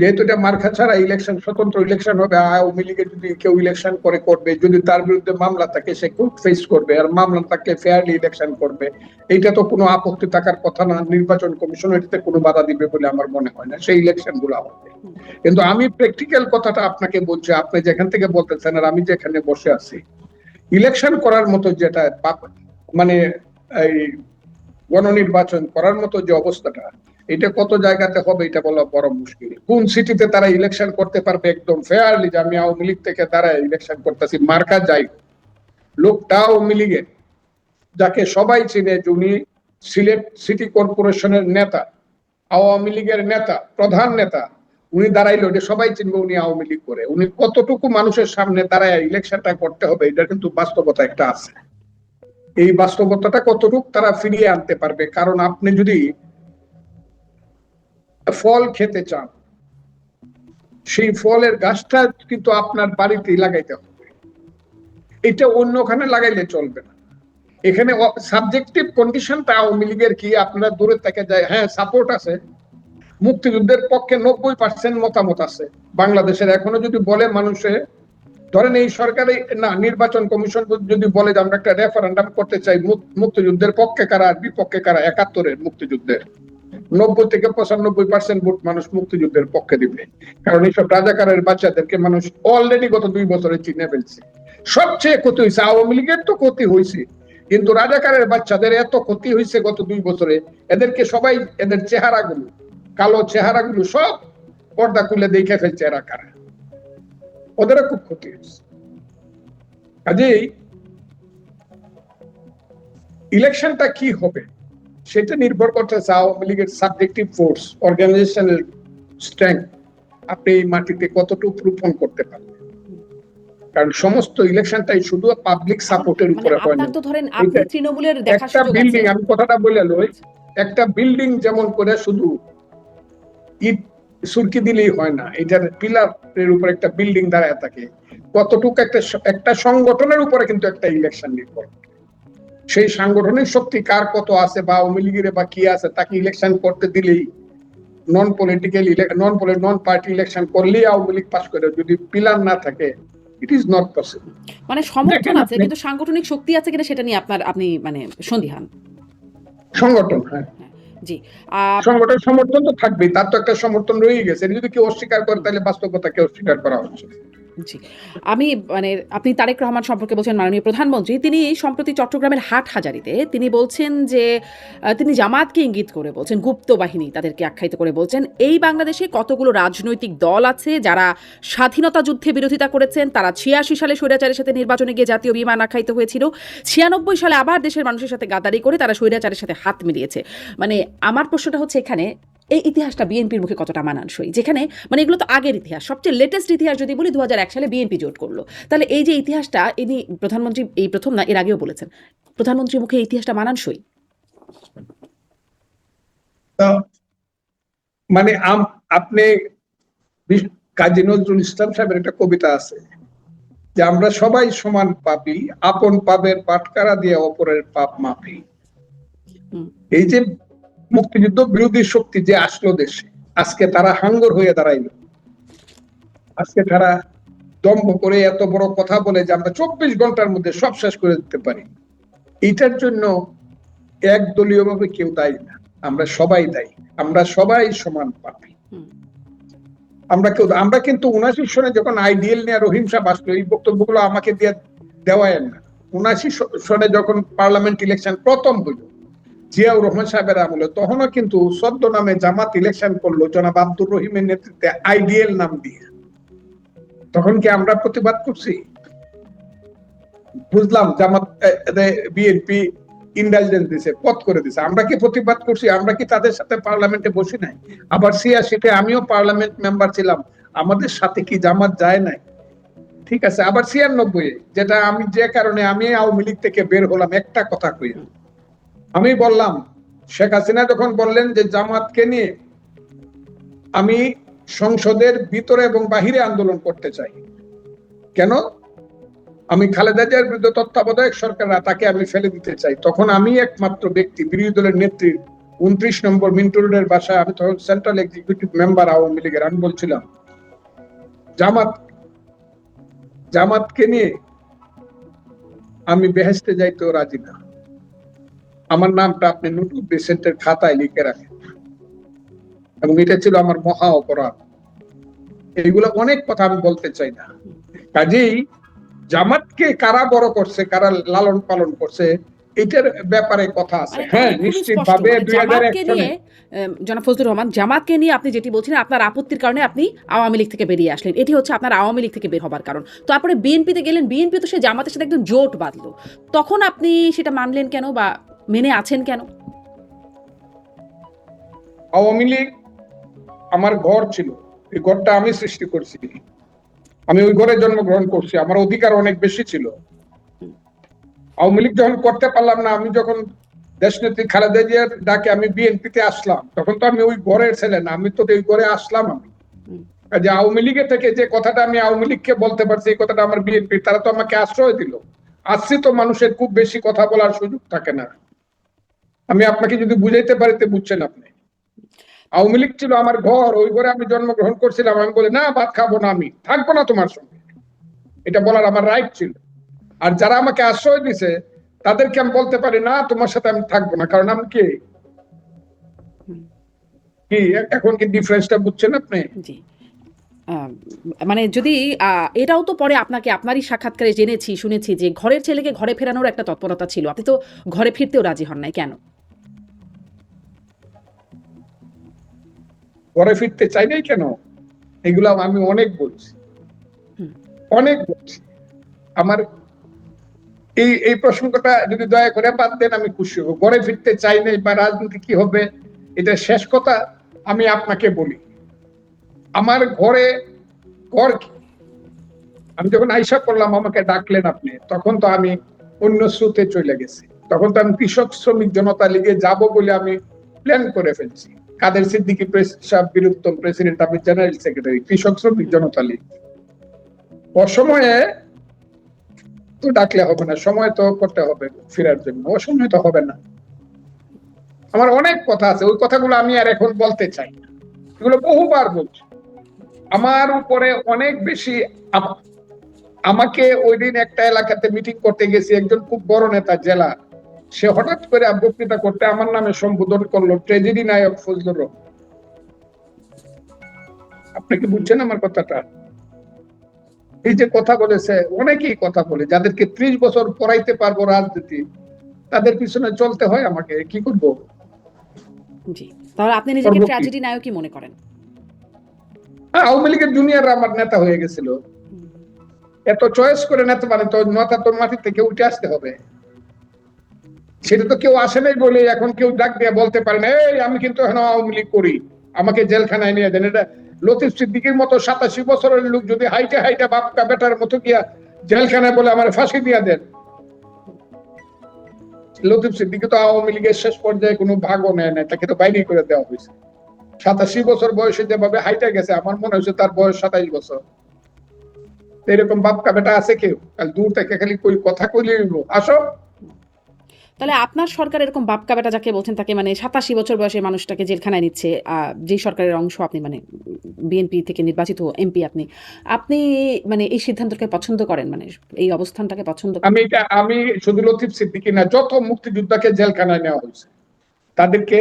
যেহেতু এটা মার্কা ছাড়া ইলেকশন, স্বতন্ত্র ইলেকশন হবে, আওয়ামী লীগের যদি কেউ ইলেকশন করবে, যদি তার বিরুদ্ধে মামলা থাকে সে কোর্ট ফেস করবে, আর মামলা থাকলে ফেয়ারলি ইলেকশন করবে, এইটা তো কোনো আপত্তি থাকার কথা না। নির্বাচন কমিশন এটাতে কোনো বাধা দিবে বলে আমার মনে হয় না, সেই ইলেকশন গুলো হবে। কিন্তু আমি প্র্যাকটিক্যাল কথাটা আপনাকে বলছি, আপনি যেখান থেকে বলতেছেন আর আমি যেখানে বসে আছি, ইলেকশন করার মতো যেটা, মানে এই গণনির্বাচন করার মতো যে অবস্থাটা, এটা কত জায়গাতে হবে এটা বলা বড় মুশকিল। কোন সিটিতে তারা ইলেকশন করতে পারবে একদম ফেয়ারলি, যে আমি আওয়ামী লীগ থেকে তারা ইলেকশন করতেছি, মার্কা যাই লোকটা আওয়ামী লীগের, যাকে সবাই চিনে, উনি সিলেট সিটি কর্পোরেশনের নেতা, আওয়ামী লীগের নেতা, প্রধান নেতা, উনি দাঁড়াইলো, এটা সবাই চিনবে উনি আওয়ামী লীগ করে। উনি কতটুকু মানুষের সামনে দাঁড়ায় ইলেকশনটা করতে হবে, এটা কিন্তু বাস্তবতা একটা আছে। এই বাস্তবতাটা কতটুকু তারা ফিরিয়ে আনতে পারবে। কারণ আপনি যদি ফল খেতে চান, সেই ফলের গাছটা কিন্তু আপনার বাড়িতেই লাগাইতে হবে, এটা অন্যখানে লাগাইলে চলবে না। এখানে সাবজেক্টিভ কন্ডিশনটা আওয়ামী লীগের কি, আপনারা দূরে থেকে যায়, হ্যাঁ সাপোর্ট আছে, মুক্তিযুদ্ধের পক্ষে 90% মতামত আছে বাংলাদেশের। এখনো যদি বলে মানুষে ধরেন এই সরকারে না, নির্বাচন কমিশন যদি বলে যে আমরা একটা রেফারেন্ডাম করতে চাই, মুক্তিযুদ্ধের পক্ষে কারা আর বিপক্ষে কারা, 71-এর মুক্তিযুদ্ধের 90 থেকে 95% ভোট মানুষ মুক্তিযুদ্ধের পক্ষে দিবে, কারণ এইসব রাজাকারের বাচ্চাদেরকে মানুষ অলরেডি গত 2 বছরে চিনে ফেলছে। সবচেয়ে ক্ষতি হয়েছে আওয়ামী লীগের, তো ক্ষতি হয়েছে, কিন্তু রাজাকারের বাচ্চাদের এত ক্ষতি হয়েছে গত 2 বছরে, এদেরকে সবাই এদের চেহারাগুলো, কালো চেহারাগুলো সব পর্দা খুলে দেখে ফেলছে এরা কারা, ওদেরও খুব ক্ষতি হয়েছে। কাজেই ইলেকশনটা কি হবে সেটা নির্ভর করতেছে আওয়ামী লীগের সাবজেক্টিভ ফোর্স, অর্গানাইজেশনাল স্ট্রেংথ, আপনি এই মাটিতে কতটুকু রোপণ করতে পারবেন। কারণ সমস্ত ইলেকশনটাই শুধু পাবলিক সাপোর্টের উপরে হয় না। তো ধরেন আপনি তৃণমূলের দেখা একটা সুযোগ বিল্ডিং, আছে। আমি কথাটা বলে লই, একটা বিল্ডিং যেমন করে শুধু ইট সুরকি দিলেই হয় না, এটার পিলারের উপর একটা বিল্ডিং দাঁড়ায় থাকে, কতটুকু একটা সংগঠনের উপরে কিন্তু একটা ইলেকশন নির্ভর করে। সেই সাংগঠনিক শক্তি কার কত আছে বা আওয়ামী লীগের বা কি আছে, তাকে ইলেকশন করতে দিলেই, নন পার্টি ইলেকশন করলেই আওয়ামী লীগ পাস করে, যদি পিলার না থাকে ইট ইজ নট পসিবল। মানে সমর্থন আছে কিন্তু সাংগঠনিক শক্তি আছে কিনা সেটা নিয়ে আপনি মানে সন্দিহান। সংগঠন, হ্যাঁ জি, সংগঠন সমর্থন তো থাকবেই, তার তো একটা সমর্থন রয়ে গেছে, যদি কেউ অস্বীকার করে তাহলে বাস্তবতাকে অস্বীকার করা হচ্ছে। জি, আমি মানে আপনি তারেক রহমান সম্পর্কে বলছেন, মাননীয় প্রধানমন্ত্রী, তিনি সম্প্রতি চট্টগ্রামের হাটহাজারীতে তিনি বলছেন যে তিনি জামাতকে ইঙ্গিত করে বলছেন, গুপ্ত বাহিনী তাদেরকে আখ্যায়িত করে বলছেন, এই বাংলাদেশে কতগুলো রাজনৈতিক দল আছে যারা স্বাধীনতা যুদ্ধে বিরোধিতা করেছেন, তারা 86 সালে স্বৈরাচারের সাথে নির্বাচনে গিয়ে জাতীয় বিমান আখ্যায়িত হয়েছিল, 96 সালে আবার দেশের মানুষের সাথে গাদ্দারি করে তারা স্বৈরাচারের সাথে হাত মিলিয়েছে। মানে আমার প্রশ্নটা হচ্ছে এখানে, এই ইতিহাসটা বিএনপির মুখে কতটা মানানসই, যেখানে মানে এগুলো তো আগের ইতিহাস, সবচেয়ে লেটেস্ট ইতিহাস যদি বলি 2001 সালে বিএনপি জোট করলো, তাহলে এই যে ইতিহাসটা ইনি প্রধানমন্ত্রী এই প্রথম না, এর আগেও বলেছেন, প্রধানমন্ত্রীর মুখে এই ইতিহাসটা মানানসই? মানে আপনি কাজী নজরুল ইসলাম সাহেবের একটা কবিতা আছে যে আমরা সবাই সমান পাপী, আপন পাপের পাটকারা দিয়ে অপরের পাপ মাপি। এই যে মুক্তিযুদ্ধ বিরোধী শক্তি যে আসলো দেশে, আজকে তারা হাঙ্গর হয়ে দাঁড়াইলো, আজকে তারা দম্ভ করে এত বড় কথা বলে যে আমরা 24 ঘন্টার মধ্যে সব শেষ করে দিতে পারি। এটার জন্য একদলীয় ভাবে কেউ দায়ী না, আমরা সবাই দায়ী, আমরা সবাই সমান পাপী। আমরা কিন্তু 79 সনে যখন আইডিএল নিয়ে রহিম সাহেব আসলো, এই বক্তব্যগুলো আমাকে দিয়ে দেওয়ায় না। 79 সনে যখন পার্লামেন্ট ইলেকশন প্রথম হইল জিয়াউর রহমান সাহেবের আমলে, তখনও কিন্তু সদ্য নামে জামাত ইলেকশন করলো জনাব আব্দুর রহিমের নেতৃত্বে আইডিএল নাম দিয়ে। তখন কি আমরা প্রতিবাদ করছি? বুঝলাম জামাত বিএনপি ইন্ডালজেন্স দিছে, পথ করে দিছে, আমরা কি প্রতিবাদ করছি? আমরা কি তাদের সাথে পার্লামেন্টে বসি নাই? আবার 86-তে আমিও পার্লামেন্ট মেম্বার ছিলাম, আমাদের সাথে কি জামাত যায় নাই? ঠিক আছে, আবার 96-এ যেটা আমি যে কারণে আমি আওয়ামী লীগ থেকে বের হলাম, একটা কথা কই, আমি বললাম শেখ হাসিনা যখন বললেন যে জামাতকে নিয়ে আমি সংসদের ভিতরে এবং বাহিরে আন্দোলন করতে চাই, কেন? আমি খালেদা জিয়ার বিরুদ্ধে তত্ত্বাবধায়ক সরকাররা তাকে আমি ফেলে দিতে চাই, তখন আমি একমাত্র ব্যক্তি বিরোধী দলের নেত্রী 29 নম্বর মিন্টু রোডের বাসায়, আমি তখন সেন্ট্রাল এক্সিকিউটিভ মেম্বার আওয়ামী লীগের, আমি বলছিলাম জামাতকে নিয়ে আমি বেহেশতে যাইতেও রাজি না, আমার নামটা আপনি নোটুল বেসেন্টের খাতায় লিখে রাখেন, এবং এটা ছিল আমার মহা অপরাধ। এইগুলো অনেক কথা আমি বলতে চাই না। কাজেই জামাতকে কারা বড় করছে, কারা লালন পালন করছে, এটার ব্যাপারে কথা আছে। হ্যাঁ, নিশ্চিতভাবে 2001 সালে জনাব ফজলুর রহমান, জামাতকে নিয়ে আপনি যেটি বলছিলেন আপনার আপত্তির কারণে আপনি আওয়ামী লীগ থেকে বেরিয়ে আসলেন, এটি হচ্ছে আপনার আওয়ামী লীগ থেকে বের হবার কারণ। তারপরে বিএনপিতে গেলেন, বিএনপি তো সে জামাতের সাথে একদম জোট বাঁধলো, তখন আপনি সেটা মানলেন কেন বা মেনে আছেন কেন? আওয়ামী লীগ আমার ঘর ছিল, এই ঘরটা আমি সৃষ্টি করছি, আমি ওই ঘরে জন্মগ্রহণ করছি, আমার অধিকার অনেক বেশি ছিল। আওয়ামী লীগ যখন করতে পারলাম না, আমি যখন দেশনেত্রী খালেদা জিয়ার ডাকে আমি বিএনপিতে আসলাম, তখন তো আমি ওই ঘরের ছেলে না, আমি তো ওই ঘরে আসলাম। আমি যে আওয়ামী লীগের থেকে যে কথাটা আমি আওয়ামী লীগকে বলতে পারছি, এই কথাটা আমার বিএনপি, তারা তো আমাকে আশ্রয় দিল। আসছি তো মানুষের খুব বেশি কথা বলার সুযোগ থাকে না, আমি আপনাকে যদি বুঝাইতে পারিতে বুঝছেন আপনি। আওয়ামী লীগ ছিল আমার ঘর, ওই ঘরে আমি জন্মগ্রহণ করছিলাম, আমি বলি না ভাত খাবো না, আমি থাকবো না তোমার সঙ্গে, এটা বলার আমার রাইট ছিল। আর যারা আমাকে আশ্রয় দিছে তাদেরকে আমি বলতে পারি না তোমার সাথে আমি থাকবো না, কারণ আমি কি কি এখন কি ডিফারেন্সটা বুঝছেন আপনি? জি। মানে যদি এটাও তো পরে আপনাকে আপনারই সাক্ষাৎকারে জেনেছি শুনেছি যে ঘরের ছেলেকে ঘরে ফেরানোর একটা তৎপরতা ছিল, আপনি তো ঘরে ফিরতেও রাজি হন নাই কেন? ঘরে ফিরতে চাই নাই কেন, এগুলো আমি অনেক বলছি, হুম। অনেক বলছি। আমার এই প্রসঙ্গটা যদি দয়া করে বাদ দেন আমি খুশি হব। ঘরে ফিরতে চাই নাই বা রাজনীতি কি হবে এটা শেষ কথা। আমি আপনাকে বলি, আমার ঘরে ঘর কি, আমি যখন আইসা করলাম আমাকে ডাকলেন আপনি, তখন তো আমি অন্য স্রোতে চলে গেছি। তখন তো আমি কৃষক শ্রমিক জনতা লীগে যাব বলে আমি প্ল্যান করে ফেলছি। কাদের সিদ্দিকী বীরুত্তম প্রেসিডেন্ট, আমি জেনারেল সেক্রেটারি কৃষক শ্রমিক জনতা লীগ। অসময়ে তো ডাকলে হবে না, সময় তো করতে হবে ফেরার জন্য, অসময় তো হবে না। আমার অনেক কথা আছে, ওই কথাগুলো আমি আর এখন বলতে চাই না, এগুলো বহুবার বলছি। আমার উপরে অনেক বেশি, আমাকে ওই দিন একটা এলাকাতে মিটিং করতে গেছি, একজন খুব বড় নেতা জেলা, সে হঠাৎ করে বক্তৃতা করতে আমার নামে সম্বোধন করলো ট্রেজেডি নায়ক ফজলুর রহমান। আপনি কি বুঝছেন আমার কথাটা? এই যে কথা বলেছে, অনেকেই কথা বলে, যাদেরকে 30 বছর পড়াইতে পারবো রাজনীতি, তাদের পিছনে চলতে হয় আমাকে, কি করব? জি, তাহলে আপনি নিজেকে ট্র্যাজেডি নায়কই মনে করেন? আওয়ামী লীগের জুনিয়ররা আমার নেতা হয়ে গেছিল, এত চয়েস করে নেতা বানাতে নেতা তোর মাটি থেকে উঠে আসতে হবে। সেটা তো কেউ আসে নাই বলে এখন কেউ ডাক দিয়ে বলতে পারে না এই আমি কিন্তু এখন আওয়ামী লীগ করি, আমাকে জেলখানায় নিয়ে দেন। এটা লতিফ সিদ্দিকীর মতো 87 বছরের লোক যদি হাইটে হাইটে বাপকা বেটার মতো গিয়া জেলখানায় বলে আমার ফাঁসি দিয়ে দেন। লতিফ সিদ্দিকী তো আওয়ামী লীগের শেষ পর্যায়ে কোনো ভাগও নেয় না, তাকে তো বাইরে করে দেওয়া হয়েছে। 87 বছর বয়সে যেভাবে হাইটে গেছে, আমার মনে হচ্ছে তার বয়স 27 বছর। এরকম বাপকা বেটা আছে কেউ? দূর থেকে খালি কথা কইলে আসো। তাহলে আপনার সরকার এরকম বাপকা বেটা যাকে বলছেন তাকে, মানে 87 বছর বয়সের মানুষটাকে জেলখানায় নিচ্ছে, যে সরকারের অংশ আপনি, মানে বিএনপি থেকে নির্বাচিত এমপি আপনি, আপনি মানে এই সিদ্ধান্তকে পছন্দ করেন, মানে এই অবস্থানটাকে পছন্দ করেন? আমি শুধু লতিফ সিদ্দিকী না, যত মুক্তিযোদ্ধাকে জেলখানায় নেওয়া হয়েছে তাদেরকে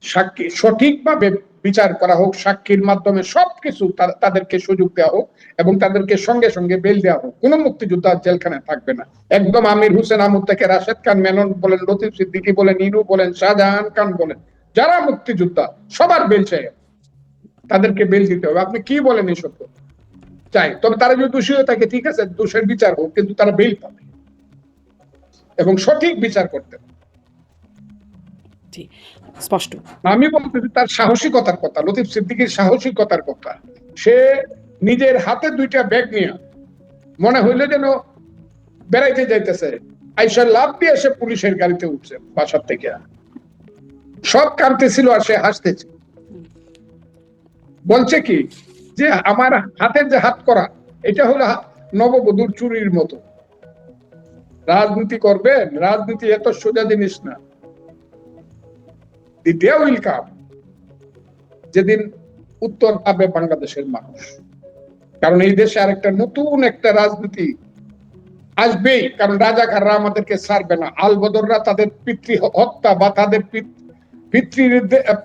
সাক্ষী সঠিকভাবে বিচার করা হোক, সাক্ষীর মাধ্যমে সবকিছু তাদেরকে সুযোগ দেওয়া হোক এবং তাদেরকে সঙ্গে সঙ্গে বেল দেওয়া হোক। কোন মুক্তিযোদ্ধা জেলখানায় থাকবে না। একদম আমির হোসেন আমুর থেকে রাশেদ খান মেনন বলেন, লতিফ সিদ্দিকী বলেন, ইনু বলেন, শাহজাহান খান বলেন, যারা মুক্তিযোদ্ধা সবার বেল চাই, তাদেরকে বেল দিতে হবে। আপনি কি বলেন এসব? চাই, তবে তারা যদি দোষী হয়ে থাকে ঠিক আছে, দোষের বিচার হোক, কিন্তু তারা বেল পাবে এবং সঠিক বিচার করতে হবে। স্পষ্ট। আমি বলতেছি তার সাহসিকতার কথা, লতিফ সিদ্দিকীর সাহসিকতার কথা। সে নিজের হাতে 2টা ব্যাগ নিয়ে মনে হইলে যেন বেড়াইতে যাইতেছে, আইসা লাভ দিয়ে সে পুলিশের গাড়িতে উঠছে বাসার থেকে। সব কাঁদতেছিল আর সে হাসতেছে। বলছে কি যে আমার হাতের যে হাত করা, এটা হলো নববধূর চুরির মতো। রাজনীতি করবেন, রাজনীতি এত সোজা জিনিস না। The day will come যেদিন উত্তর পাবে বাংলাদেশের মানুষ, কারণ এই দেশে আরেকটা নতুন একটা রাজনীতি আসবেই, কারণ রাজাকাররা আমাদেরকে ছাড়বে না। আলবদররা তাদের পিতৃ হত্যা বা তাদের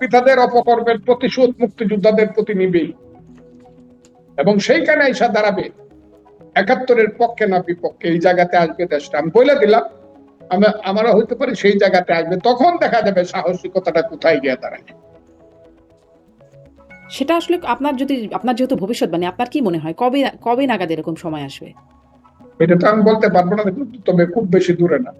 পিতাদের অপকর্মের প্রতিশোধ মুক্তিযোদ্ধাদের প্রতি নিবেই, এবং সেইখানে এসে দাঁড়াবে 71-এর পক্ষে না বিপক্ষে। এই জায়গাতে আসবে দেশটা, আমি বলে দিলাম। আমরা হইতে পারি সেই জায়গাতে আসবে, তখন দেখা যাবে সাহসিকতাটা কোথায় গিয়ে দাঁড়ায়। সেটা আসলে আপনার যেহেতু ভবিষ্যৎবাণী, আপনার কি মনে হয় কবে নাগাদ এরকম সময় আসবে? এটা তো আমি বলতে পারবো না, তবে খুব বেশি দূরে না।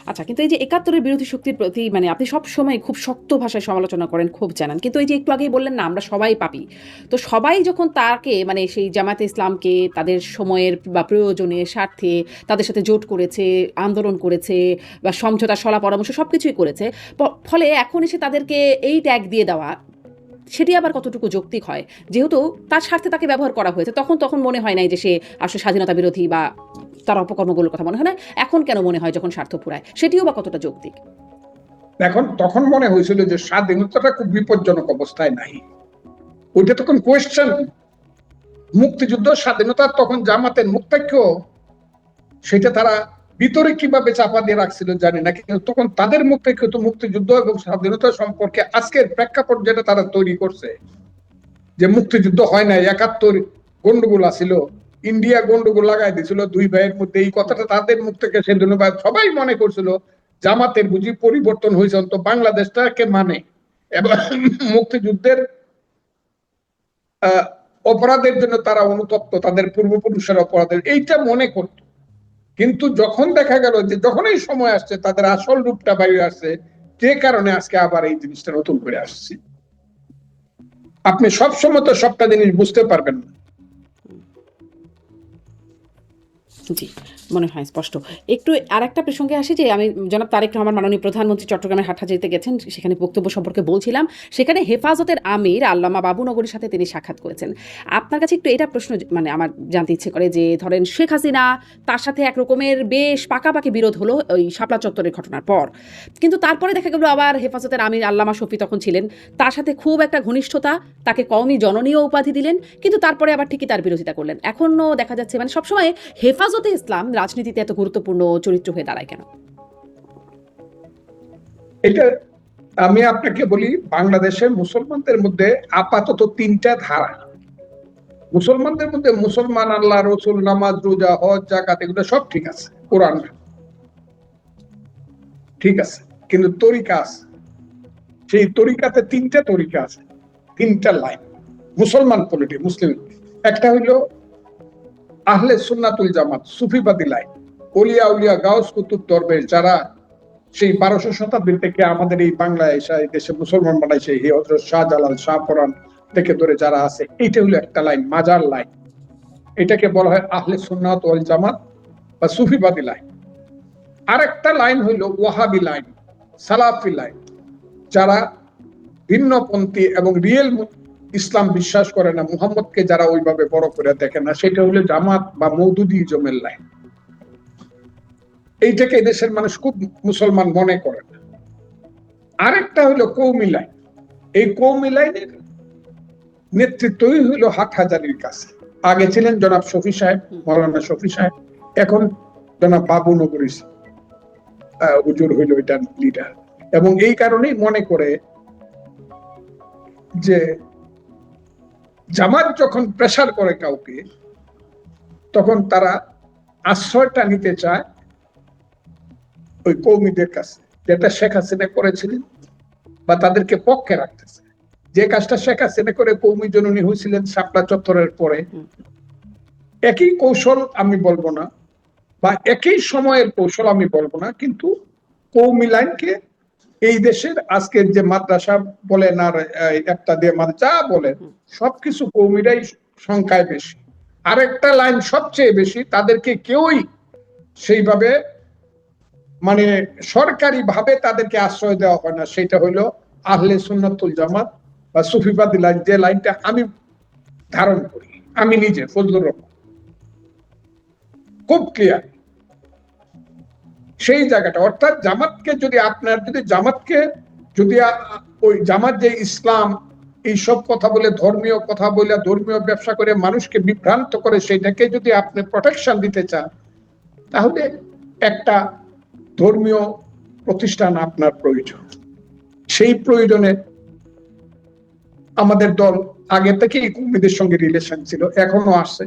আচ্ছা, কিন্তু এই যে 71-এর বিরোধী শক্তির প্রতি মানে আপনি সব সময় খুব শক্ত ভাষায় সমালোচনা করেন, খুব জানান, কিন্তু এই যে একটু আগেই বললেন না আমরা সবাই পাপী, তো সবাই যখন তাকে মানে সেই জামায়াতে ইসলামকে তাদের সময়ের বা প্রয়োজনে স্বার্থে তাদের সাথে জোট করেছে, আন্দোলন করেছে বা সমঝোতা সলা পরামর্শ সব কিছুই করেছে, ফলে এখন এসে তাদেরকে এই ট্যাগ দিয়ে দেওয়া, সেটি আবার কতটুকু যৌক্তিক হয়? যেহেতু তার স্বার্থে তাকে ব্যবহার করা হয়েছে, তখন মনে হয় নাই যে সে আসলে স্বাধীনতা বিরোধী বা তার অপকর্মগুলোর কথা মনে হয় না, এখন কেন মনে হয় যখন স্বার্থ ফুরায়? সেটিও বা কতটা যৌক্তিক? তখন মনে হয়েছিল যে স্বাধীনতাটা খুব বিপজ্জনক অবস্থায় নাই, ওইটা তখন কোয়েশ্চেন। মুক্তিযুদ্ধ স্বাধীনতা তখন জামাতের মুক্তাক্ষ সেটা তারা ভিতরে কিভাবে চাপা দিয়ে রাখছিল জানি না, কিন্তু তখন তাদের মুক্তাক্ষ তো মুক্তিযুদ্ধ এবং স্বাধীনতা সম্পর্কে আজকের প্রেক্ষাপট যেটা তারা তৈরি করছে, যে মুক্তিযুদ্ধ হয় না, 71 গন্ডগোল আছিল, ইন্ডিয়া গন্ডগোল লাগাই দিয়েছিল দুই ভাইয়ের মধ্যে, এই কথাটা তাদের মুখ থেকে সেদিন সবাই মনে করছিল জামাতের বুঝি পরিবর্তন হয়েছে, অন্তত বাংলাদেশটাকে মানে এবং মুক্তিযুদ্ধের অপরাধের জন্য তারা অনুতপ্ত, তাদের পূর্বপুরুষের অপরাধের এইটা মনে করত। কিন্তু যখন দেখা গেল যে যখন এই সময় আসছে তাদের আসল রূপটা বাইরে আসছে, যে কারণে আজকে আবার এই জিনিসটা নতুন করে আসছে। আপনি সবসময় তো সবটা জিনিস বুঝতে পারবেন না। জি, মনে হয় স্পষ্ট। একটু আরেকটা প্রসঙ্গে আসি যে আমি জনাব তারেক রহমান মাননীয় প্রধানমন্ত্রী চট্টগ্রামের হাটহাজারীতে গেছেন, সেখানে বক্তব্য সম্পর্কে বলছিলাম। সেখানে হেফাজতের আমির আল্লামা বাবুনগরীর সাথে তিনি সাক্ষাৎ করেছেন। আপনার কাছে একটু এটা প্রশ্ন মানে আমার জানতে ইচ্ছে করে যে ধরেন শেখ হাসিনা তার সাথে এক রকমের বেশ পাকাপাকি বিরোধ হলো ওই শাপলা চত্বরের ঘটনার পর, কিন্তু তারপরে দেখা গেল আবার হেফাজতের আমির আল্লামা শফি তখন ছিলেন, তার সাথে খুব একটা ঘনিষ্ঠতা, তাকে কওমি জননীয় উপাধি দিলেন, কিন্তু তারপরে আবার ঠিকই তার বিরোধিতা করলেন। এখনও দেখা যাচ্ছে মানে সবসময় হেফাজতে ইসলাম রাজনীতিতে এত গুরুত্বপূর্ণ চরিত্র হয়ে দাঁড়ায় কেন? এটা আমি আপনাকে বলি, বাংলাদেশের মুসলমানদের মধ্যে আপাতত 3টা ধারা। মুসলমানদের মধ্যে মুসলমান, আল্লাহ, রসুল, নামাজ, রোজা, হজ, যাকাত এগুলো সব ঠিক আছে, কোরআন ঠিক আছে, কিন্তু তরিকা আছে। সেই তরিকাতে 3টা তরিকা আছে, 3টা লাইন মুসলমান পলিটি মুসলিম। একটা হইল আহলে সুন্নাতুল জামাত, সুফিবাদী লাইন, ওলিয়া উলিয়া গাউস কুতুব দরবেশ, যারা সেই 1200 শতাব্দী থেকে আমাদের এই বাংলায় এসে দেশে মুসলমান বানাইছে, হে হযরত শাহজালাল, শাহপরান থেকে ধরে যারা আছে, এইটা হলো একটা লাইন, মাজার লাইন। এটাকে বলা হয় আহলে সুন্নাত ওয়াল জামাত বা সুফিবাদী লাইন। আরেকটা লাইন হইল ওয়াহাবি লাইন, সালাফি লাইন, যারা ভিন্নপন্থী এবং রিয়েল ইসলাম বিশ্বাস করে না, মুহাম্মদকে যারা ওইভাবে বড় করে দেখে না, সেটা হলো জামাত বা মওদুদিজমের লাইন। এইটাকে দেশের মানুষ খুব মুসলমান মনে করে না। আরেকটা হলো কওমি লাইন। এই কওমি লাইনের নেতৃত্বই হলো হাটহাজারীর কাছে। আগে ছিলেন জনাব শফি সাহেব, মৌলানা শফি সাহেব, এখন জনাব বাবুনগরী হুজুর হইল এটার লিডার। এবং এই কারণেই মনে করে যে জামাত যখন প্রেসার করে কাউকে, তখন তারা আশ্রয়টা নিতে চায় ওই কৌমিদের কাছে, যেটা শেখ হাসিনা করেছিলেন, বা তাদেরকে পক্ষে রাখতেছে। যে কাজটা শেখ হাসিনা করে কৌমি জননী হয়েছিলেন শাপলা চত্বরের পরে, একই কৌশল আমি বলবো না, বা একই সময়ের কৌশল আমি বলবো না, কিন্তু কৌমি লাইনকে এই দেশের আজকের যে মাদ্রাসা বলেন আর একটা দিয়ে যা বলেন, সবকিছু কৌমিরাই সংখ্যায় বেশি। আরেকটা লাইন সবচেয়ে বেশি, তাদেরকে কেউই সেইভাবে মানে সরকারি ভাবে তাদেরকে আশ্রয় দেওয়া হয় না, সেটা হলো আহলে সুন্নাতুল জামাত বা সুফিবাদী লাইন, যে লাইনটা আমি ধারণ করি, আমি নিজে ফজলুর রহমান, খুব ক্লিয়ার সেই জায়গাটা। অর্থাৎ জামাতকে যদি আপনার যদি ওই জামাত যে ইসলাম এইসব কথা বলে, ধর্মীয় কথা বলে, ধর্মীয় ব্যবসা করে মানুষকে বিভ্রান্ত করে, সেইটাকে যদি আপনি প্রোটেকশন দিতে চান, তাহলে একটা ধর্মীয় প্রতিষ্ঠান আপনার প্রয়োজন। সেই প্রয়োজনে আমাদের দল আগে থেকেই কৌমিদের সঙ্গে রিলেশন ছিল, এখনো আসছে।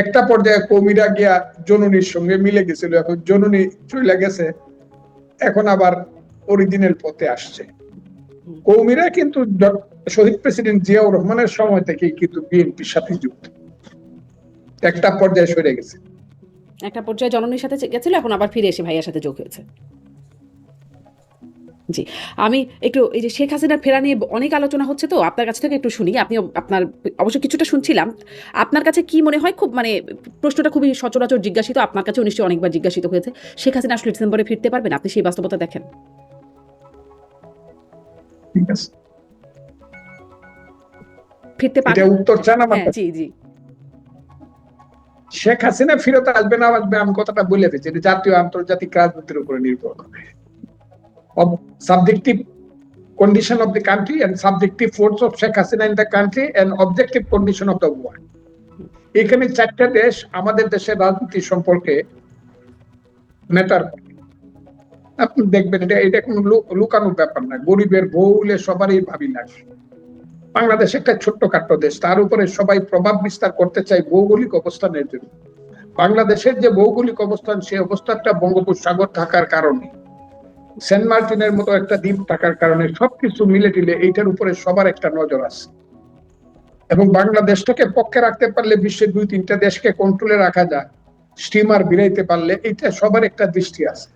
একটা পর্যায়ে কৌমিরা গিয়া জননীর সঙ্গে মিলে গেছিল, এখন জননী চলে গেছে, এখন আবার অরিজিনাল পথে আসছে। কৌমিরা কিন্তু শহীদ প্রেসিডেন্ট জিয়াউর রহমানের সময় থেকেই কিন্তু বিএনপির সাথে যুক্ত, একটা পর্যায়ে সরে গেছে, একটা পর্যায়ে জননীর সাথে গেছিল, এখন আবার ফিরে এসে ভাইয়ার সাথে যোগ হয়েছে। জি, আমি একটু এই যে শেখ হাসিনার ফেরা নিয়ে অনেক আলোচনা হচ্ছে, তো আপনার কাছ থেকে একটু শুনি। আপনি আপনার অবশ্য কিছুটা শুনছিলাম, আপনার কাছে কি মনে হয়? খুব মানে প্রশ্নটা খুবই সচরাচর জিজ্ঞাসিত, আপনার কাছেও নিশ্চয়ই অনেকবার জিজ্ঞাসিত হয়েছে, শেখ হাসিনা আসলে ডিসেম্বরে ফিরতে পারবেন? আপনি সেই বাস্তবতা দেখেন? ঠিক আছে, ফিরতে পারবেন? এটা উত্তর চান আমার? জি জি। শেখ হাসিনা ফিরত আসবে না আসবে, আমি কথাটা বলে দিচ্ছি, এটা জাতীয় আন্তর্জাতিক রাজনীতির উপরে নির্ভর করে। Subjective condition of the country and subjective force of Sheikh Hasina in the country and objective condition of the world. এখানে 4টা দেশ আমাদের দেশের রাজনীতি সম্পর্কে ম্যাটার করে। আপনি দেখবেন এটা কোনো লুকানোর ব্যাপার না, গরিবের বউ হলে সবারই ভাবি লাগে। বাংলাদেশ একটা ছোট্টখাট্ট দেশ, তার উপরে সবাই প্রভাব বিস্তার করতে চায় ভৌগোলিক অবস্থানের জন্য। বাংলাদেশের যে ভৌগোলিক অবস্থান, সেই অবস্থানটা বঙ্গোপসাগর থাকার কারণে, সেন্ট মার্টিনের মতো একটা দ্বীপ থাকার কারণে সবকিছু মিলে টিলে এইটার উপরে সবার একটা নজর আছে। এবং বাংলাদেশটাকে পক্ষে রাখতে পারলে বিশ্বের 2-3টা দেশকে কন্ট্রোলে রাখা যায়, স্টিমার বিরাইতে পারলে, এটা সবার একটা দৃষ্টি আছে।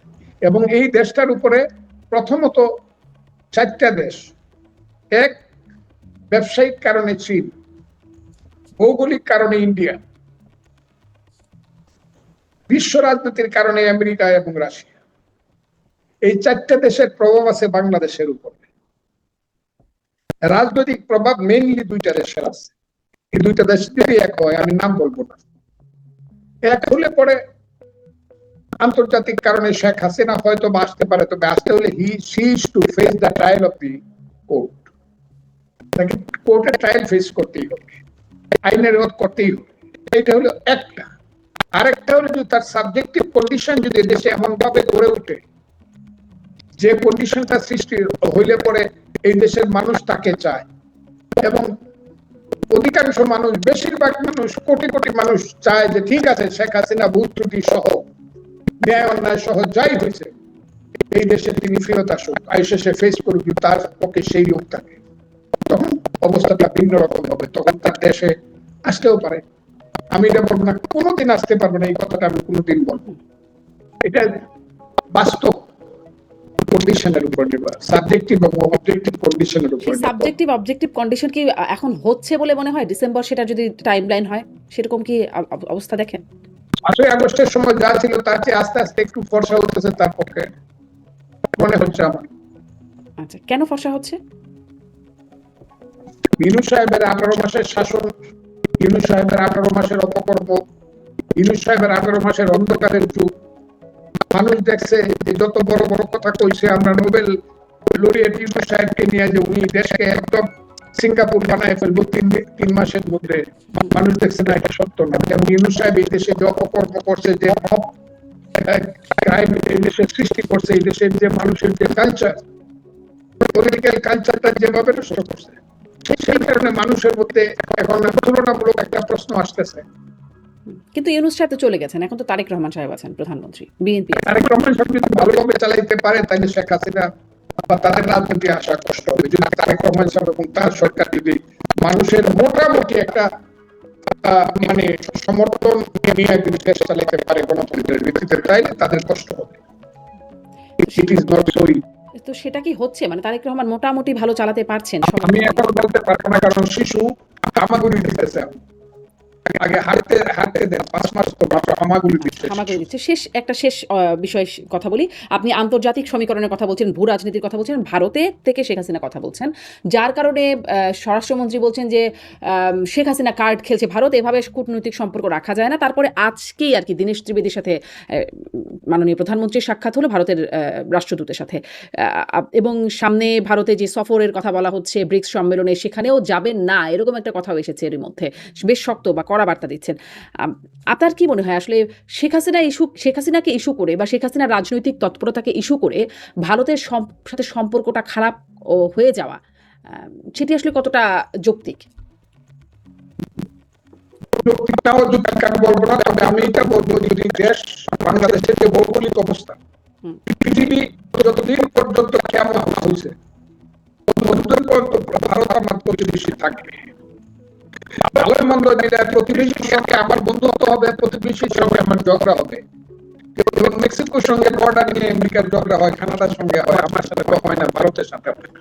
এবং এই দেশটার উপরে প্রথমত 4টা দেশ, এক, ব্যবসায়িক কারণে চীন, ভৌগোলিক কারণে ইন্ডিয়া, বিশ্ব রাজনীতির কারণে আমেরিকা এবং রাশিয়া। এই 4টা দেশের প্রভাব আছে বাংলাদেশের উপরে। রাজনৈতিক প্রভাব মেইনলি 2টা দেশের আছে। এই 2টা দেশ যদি এক হয়, আমি নাম বলবো না, এক হলে পরে আন্তর্জাতিক কারণে শেখ হাসিনা হয়তো আসতে পারে, তবে আসতে হলে she is to face the trial of the court। তাকে কোর্টে ট্রায়াল ফেস করতেই হবে, আইনের রোধ করতেই হবে। এটা হলো একটা। আরেকটা হলো যে তার সাবজেক্টিভ কন্ডিশন যদি দেশে এমন ভাবে গড়ে ওঠে যে কন্ডিশনটা সৃষ্টি হইলে পরে এই দেশের মানুষ তাকে চায়, এবং অধিকাংশ মানুষ, বেশিরভাগ মানুষ, কোটি কোটি মানুষ চায় যে ঠিক আছে, শেখ হাসিনা ভুল ত্রুটি সহ, ন্যায় অন্যায় সহ যাই হয়েছে, এই দেশে তিনি ফেরত আসুক, আইসে ফেস করুক, তার পক্ষে সেই লোক থাকে। তখন অবস্থাটা ভিন্ন রকম হবে, তখন তার দেশে আসতেও পারে। আমি এটা বলবো না কোনোদিন আসতে পারবে না, এই কথাটা আমি কোনোদিন বলবো। এটা বাস্তব কন্ডিশনের উপর নির্ভর, সাবজেক্টিভ এবং অবজেক্টিভ কন্ডিশনের উপর। সাবজেক্টিভ অবজেক্টিভ কন্ডিশন কি এখন হচ্ছে বলে মনে হয়? ডিসেম্বর সেটা যদি টাইমলাইন হয়, সেরকম কি অবস্থা দেখেন? 5ই আগস্টের সময় যা ছিল তার চেয়ে আস্তে আস্তে একটু ফর্সা হতেছে, তার পক্ষে মনে হচ্ছে আমার। আচ্ছা, কেন ফর্সা হচ্ছে? ইউনূস সাহেবের 18 মাসের শাসন, ইউনূস সাহেবের 18 মাসের অপকর্ম, ইউনূস সাহেবের 18 মাসের অন্ধকারের যুগ, মানুষ দেখছে যে যত বড় বড় কথা কইছে, আমরা নোবেল লরিয়েট ইউনূস সাহেবকে নিয়ে যে উনি দেশকে একদম সিঙ্গাপুর বানায় ফেলবো 3 মাসের মধ্যে, মানুষ দেখছে না এটা সত্য না। যেমন ইউনূস সাহেব এই দেশে যে অপকর্ম করছে, যে ক্রাইম এই দেশে সৃষ্টি করছে, এই দেশের যে মানুষের যে কালচার, পলিটিক্যাল কালচারটা যেভাবে নষ্ট করছে, সেই কারণে মানুষের মধ্যে এখন তুলনামূলক একটা প্রশ্ন আসতেছে। কিন্তু ইউনূস সাহেব তো চলে গেছেন, এখন তো তারেক রহমান সাহেব আছেন প্রধানমন্ত্রী, বিএনপি। তারেক রহমান সাহেব যদি ভালোভাবে চালাইতে পারে, তাহলে শেখ হাসিনা বা তাদের রাজনীতি আসা কষ্ট হবে। যদি তারেক রহমান সাহেব এবং তার সরকার যদি মানুষের মোটামুটি একটা মানে সমর্থন নিয়ে যদি দেশ চালাইতে পারে গণতন্ত্রের ভিত্তিতে, তাইলে তাদের কষ্ট হবে। It is not so. তো সেটা কি হচ্ছে? মানে তারেক রহমান মোটামুটি ভালো চালাতে পারছেন? আমি এখন বলতে পারবো না, কারণ শিশু হামাগুড়ি দিতেছে, আগে হাঁটতে হাঁটতে দেন, 5 মাস তো মাত্র হামাগুড়ি দিচ্ছে। শেষ বিষয় কথা বলি। আপনি আন্তর্জাতিক সমীকরণের কথা বলছেন, ভূ রাজনীতির কথা বলছেন, ভারতে থেকে শেখ হাসিনা কথা বলছেন, যার কারণে স্বরাষ্ট্রমন্ত্রী বলছেন যে শেখ হাসিনা কার্ড খেলছে ভারত, এভাবে কূটনৈতিক সম্পর্ক রাখা যায় না। তারপরে আজকেই আর কি দীনেশ ত্রিবেদীর সাথে মাননীয় প্রধানমন্ত্রীর সাক্ষাৎ হলো ভারতের রাষ্ট্রদূতের সাথে, এবং সামনে ভারতে যে সফরের কথা বলা হচ্ছে ব্রিক্স সম্মেলনে, সেখানেও যাবেন না, এরকম একটা কথাও এসেছে এর মধ্যে, বেশ শক্ত বা কড়া বার্তা দিচ্ছেন। আপনার কি মনে হয় আসলে শেখ হাসিনাকে ইস্যু করে বা শেখ হাসিনার রাজনৈতিক তৎপরতাকে ইস্যু করে ভারতের সাথে সম্পর্কটা খারাপ হয়ে যাওয়া, সেটি আসলে কতটা যৌক্তিক? বলবো না, তবে আমি এটা বলবো, যদি দেশ বাংলাদেশের যে ভৌগোলিক অবস্থা, পৃথিবী যতদিন পর্যন্ত কেমন হয়েছে ততদিন পর্যন্ত ভারত আমার প্রতিবেশী থাকবে। ভালো মন্দ নিলে প্রতিবেশীর সঙ্গে আমার বন্ধুত্ব হবে, প্রতিবেশীর সঙ্গে আমার ঝগড়া হবে। মেক্সিকোর সঙ্গে বর্ডার নিয়ে আমেরিকার ঝগড়া হয়, কানাডার সঙ্গে হয়, আমার সাথে তো হয় না, ভারতের সাথে হয় না।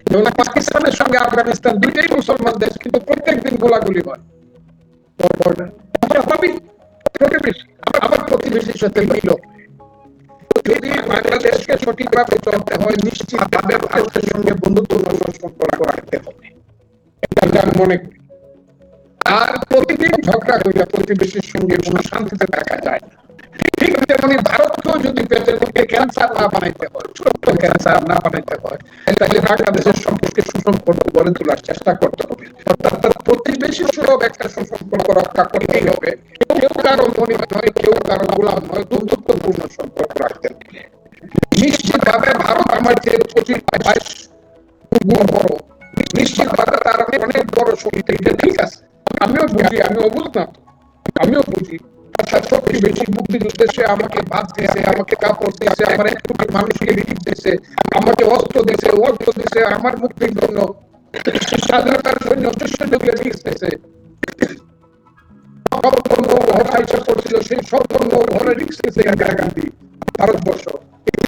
যেমন পাকিস্তানের সঙ্গে আফগানিস্তান, দুইটাই মুসলমান দেশ, কিন্তু প্রত্যেকদিন গোলাগুলি হয়। আবার প্রতিবেশীর সাথে মিল। যদি বাংলাদেশকে সঠিকভাবে চলতে হয়, নিশ্চিতভাবে ভারতের সঙ্গে বন্ধুত্বপূর্ণ সম্পর্ক রাখতে হবে, এটা আমি মনে করি। আর প্রতিদিন ঝগড়া করে প্রতিবেশীর সঙ্গে কোনো শান্তিতে থাকা যায় না। ঠিক তেমনি ভারতকেও যদি পেটের এটাকে ক্যান্সার না বানাইতে হয়, ছোট্ট ক্যান্সার না বানাইতে হয়, তাহলে বাংলাদেশের সম্পর্কে সুসম্পর্ক গড়ে তোলার চেষ্টা করতে হবে। অর্থাৎ প্রতিবেশী সুলভ একটা সুসম্পর্ক রক্ষা করতেই হবে। কেউ কারো মনিব নয়, কেউ কারো গোলাম নয়, বন্ধুত্বপূর্ণ সম্পর্ক রাখতে হবে। নিশ্চিতভাবে ভারত আমার যে 25-22 গুণ বড়, নিশ্চিতভাবে তার অনেক বড় শক্তি, এটা ঠিক আছে। আমিও বুঝি, আমি অবুঝ না, আমিও বুঝি। শক্তি বেশি, মুক্তিযুদ্ধে সে আমাকে ভাত দিয়েছে, আমাকে কাপড় দিয়েছে, আমার একটু মানুষকে রিলিফ দিয়েছে, আমাকে অস্ত্র দিয়েছে, আমার মুক্তির জন্য স্বাধীনতার জন্য দিয়েছে। সেই সম্পূর্ণ ঘরে রিক্স দিয়েছে ইন্দিরা গান্ধী, ভারতবর্ষ।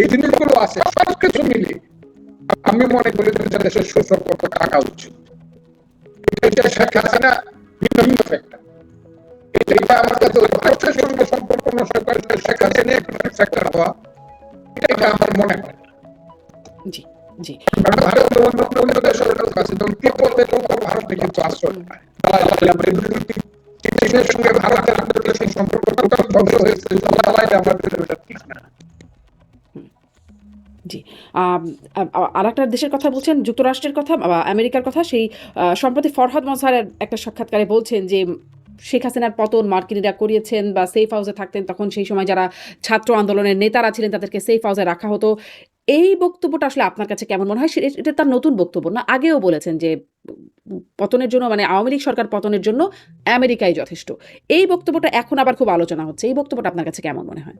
এই জিনিসগুলো আছে, সবকিছু মিলে আমি মনে করি দুইটা দেশের সুসম্পর্ক থাকা উচিত। এটা শেখ হাসিনা বিভিন্ন ফ্যাক্টর, এটা আমার কাছে ভারতের সঙ্গে সম্পর্ক নষ্ট করে শেখ হাসিনা একটা ফ্যাক্টর হওয়া, এটা আমার মনে হয়। জি জি, ভারতের অন্য দেশের কাছে তিব্বতের উপর ভারতে কিন্তু আশ্রয় পায়। চীনের সঙ্গে ভারতের সম্পর্ক টোটাল ধ্বংস হয়েছে, আমাদের ঠিক না। জি, আর একটা দেশের কথা বলছেন, যুক্তরাষ্ট্রের কথা বা আমেরিকার কথা। সেই সম্প্রতি ফরহাদ মজহারের একটা সাক্ষাৎকারে বলছেন যে শেখ হাসিনার পতন মার্কিনিরা করিয়েছেন বা সেফ হাউসে থাকতেন, তখন সেই সময় যারা ছাত্র আন্দোলনের নেতারা ছিলেন তাদেরকে সেফ হাউসে রাখা হতো। এই বক্তব্যটা আসলে আপনার কাছে কেমন মনে হয়? এটা তার নতুন বক্তব্য না, আগেও বলেছেন যে পতনের জন্য, মানে আওয়ামী লীগ সরকার পতনের জন্য আমেরিকাই যথেষ্ট। এই বক্তব্যটা এখন আবার খুব আলোচনা হচ্ছে, এই বক্তব্যটা আপনার কাছে কেমন মনে হয়?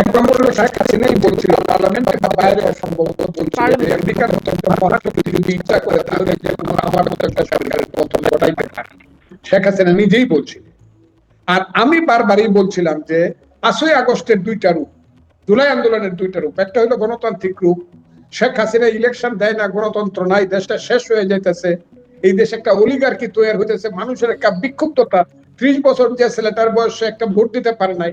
এক নম্বরে শেখ হাসিনাই বলছিল, পার্লামেন্টে বা বাইরে সম্ভবত বলছিল যে আমেরিকার মতো একটা মহাশক্তি যদি ইচ্ছা করে তাহলে যে কোনো আমার মতো একটা সরকারের পতন ঘটাইতে পারে। শেখ হাসিনা নিজেই বলছিল। আর আমি বারবারই বলছিলাম যে 5ই আগস্টের দুইটা রূপ, জুলাই আন্দোলনের দুইটা রূপ। একটা হলো গণতান্ত্রিক রূপ, শেখ হাসিনা ইলেকশন দেয় না, গণতন্ত্র নাই, দেশটা শেষ হয়ে যাইতেছে, এই দেশে একটা অলিগার্কি তৈরি হইতেছে, মানুষের একটা বিক্ষুব্ধতা। 30 বছর যে ছেলেটার বয়সে একটা ভোট দিতে পারে নাই,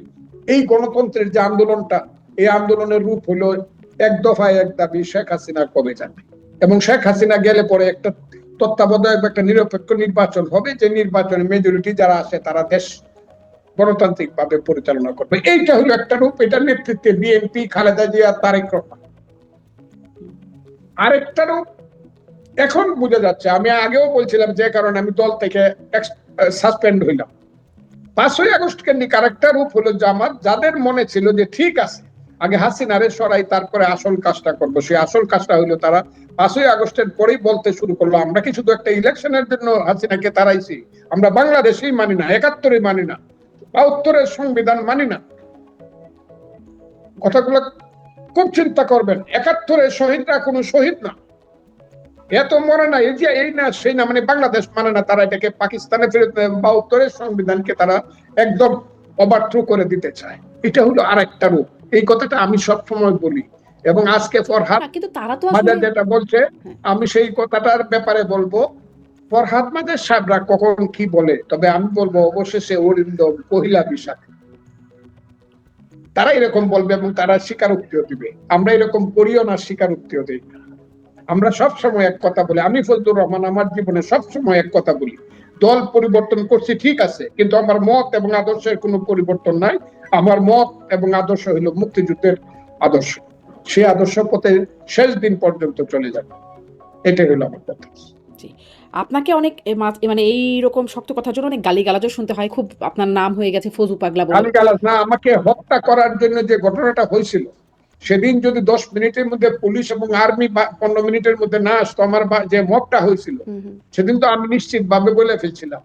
এই গণতন্ত্রের যে আন্দোলনটা, এই আন্দোলনের রূপ হলো এক দফায় এক দাবি, শেখ হাসিনা কবে যাবে। এবং শেখ হাসিনা গেলে পরে একটা তত্ত্বাবধায়ক একটা নিরপেক্ষ নির্বাচন হবে, যে নির্বাচনে মেজরিটি যারা আসে তারা দেশ গণতান্ত্রিক ভাবে পরিচালনা করবে। এইটা হলো একটা রূপ, এটার নেতৃত্বে বিএনপি, খালেদা জিয়া, তারেক রহমান। আরেকটা রূপ এখন বোঝা যাচ্ছে, আমি আগেও বলছিলাম যে কারণে আমি দল থেকে সাসপেন্ড হইলাম। 5ই আগস্ট কেন্দ্রিক আরেকটা রূপ হলো জামাত, যাদের মনে ছিল যে ঠিক আছে আগে হাসিনারে সরাই তারপরে আসল কাজটা করবো, সেই আসল কাজটা হইলো তারা 5ই আগস্টের পরেই বলতে শুরু করলো, আমরা কি শুধু একটা ইলেকশনের জন্য হাসিনাকে তাড়াইছি? আমরা বাংলাদেশেই মানি না, 71 মানি না, 72 সংবিধান মানি না। কথাগুলো খুব চিন্তা করবেন। 71 শহীদরা কোনো শহীদ না, এত মরে না, এই যে এই না সেই না, মানে বাংলাদেশ মানে না, তারা এটাকে পাকিস্তানে ফেরত 72 সংবিধানকে তারা একদম ওভারথ্রো করে দিতে চায়। এটা হলো আরেকটা রূপ। এই কথাটা আমি সবসময় বলি, এবং আজকে ফরহাদ মাজার যেটা বলছে, আমি সেই কথাটার ব্যাপারে বলবো। ফরহাদ মাজার সাহেবরা কখন কি বলে, তবে আমি বলবো অবশেষে অরিন্দম পহিলা বিশাখ তারা এরকম বলবে এবং তারা স্বীকারোক্তিও দিবে। আমরা এরকম করিও না, স্বীকারোক্তিও দিই না। আমরা সবসময় এক কথা বলি, আমি ফজলুর রহমান আমার জীবনে সবসময় এক কথা বলি, দল পরিবর্তন করছি ঠিক আছে, কিন্তু আমার মত এবং আদর্শের কোনো পরিবর্তন নাই। আমার মত এবং আদর্শ হলো মুক্তিযুদ্ধের আদর্শ, সেই আদর্শ পথে শেষ দিন পর্যন্ত চলে যাবে, এটাই হলো আমার কথা। আপনাকে অনেক মানে এইরকম শক্ত কথার জন্য অনেক গালিগালাজও শুনতে হয়, খুব আপনার নাম হয়ে গেছে ফজু পাগলা বলে। গালিগালাজ না, আমাকে হত্যা করার জন্য যে ঘটনাটা হয়েছিল, সেদিন যদি 10 মিনিটের মধ্যে পুলিশ এবং আর্মি 15 মিনিটের মধ্যে না আসতো, আমার যে মবটা হয়েছিল সেদিন তো আমি নিশ্চিত ভাবে বলে ফেলছিলাম,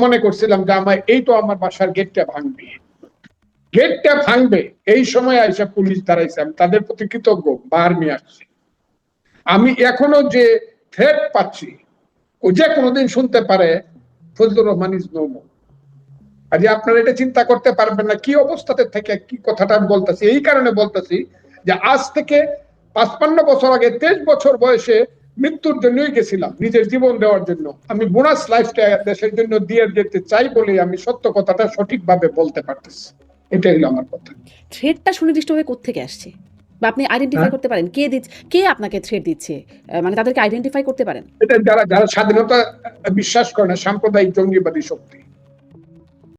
মনে করছিলাম যে আমার এই তো আমার বাসার গেটটা ভাঙবে, এই সময় আইসা পুলিশ দাঁড়াইছে, আমি তাদের প্রতি কৃতজ্ঞ বা আর্মি আসছে। আমি এখনো যে থ্রেট পাচ্ছি, ও যে কোনোদিন শুনতে পারে Fazlur Rahman is no more. আজ আপনারা এটা চিন্তা করতে পারবেন না কি অবস্থাতে থেকে কি কথাটা বলতেছি। এই কারণে বলতেছি যে আজ থেকে 55 বছর আগে 23 বছর বয়সে মৃত্যুর জন্যই গেছিলাম, নিজের জীবন দেওয়ার জন্য। আমি বোনাস লাইফটা দেশের জন্য দিয়ে যেতে চাই বলে আমি সত্য কথাটা সঠিকভাবে বলতে পারতেছি। এটাই হলো আমার কথা। থ্রেটটা সুনির্দিষ্টভাবে কোত্থেকে আসছে বা আপনি আইডেন্টিফাই করতে পারেন কে আপনাকে থ্রেট দিচ্ছে, মানে তাদেরকে আইডেন্টিফাই করতে পারেন? এটা যারা স্বাধীনতা বিশ্বাস করে না, সাম্প্রদায়িক জঙ্গিবাদী শক্তি,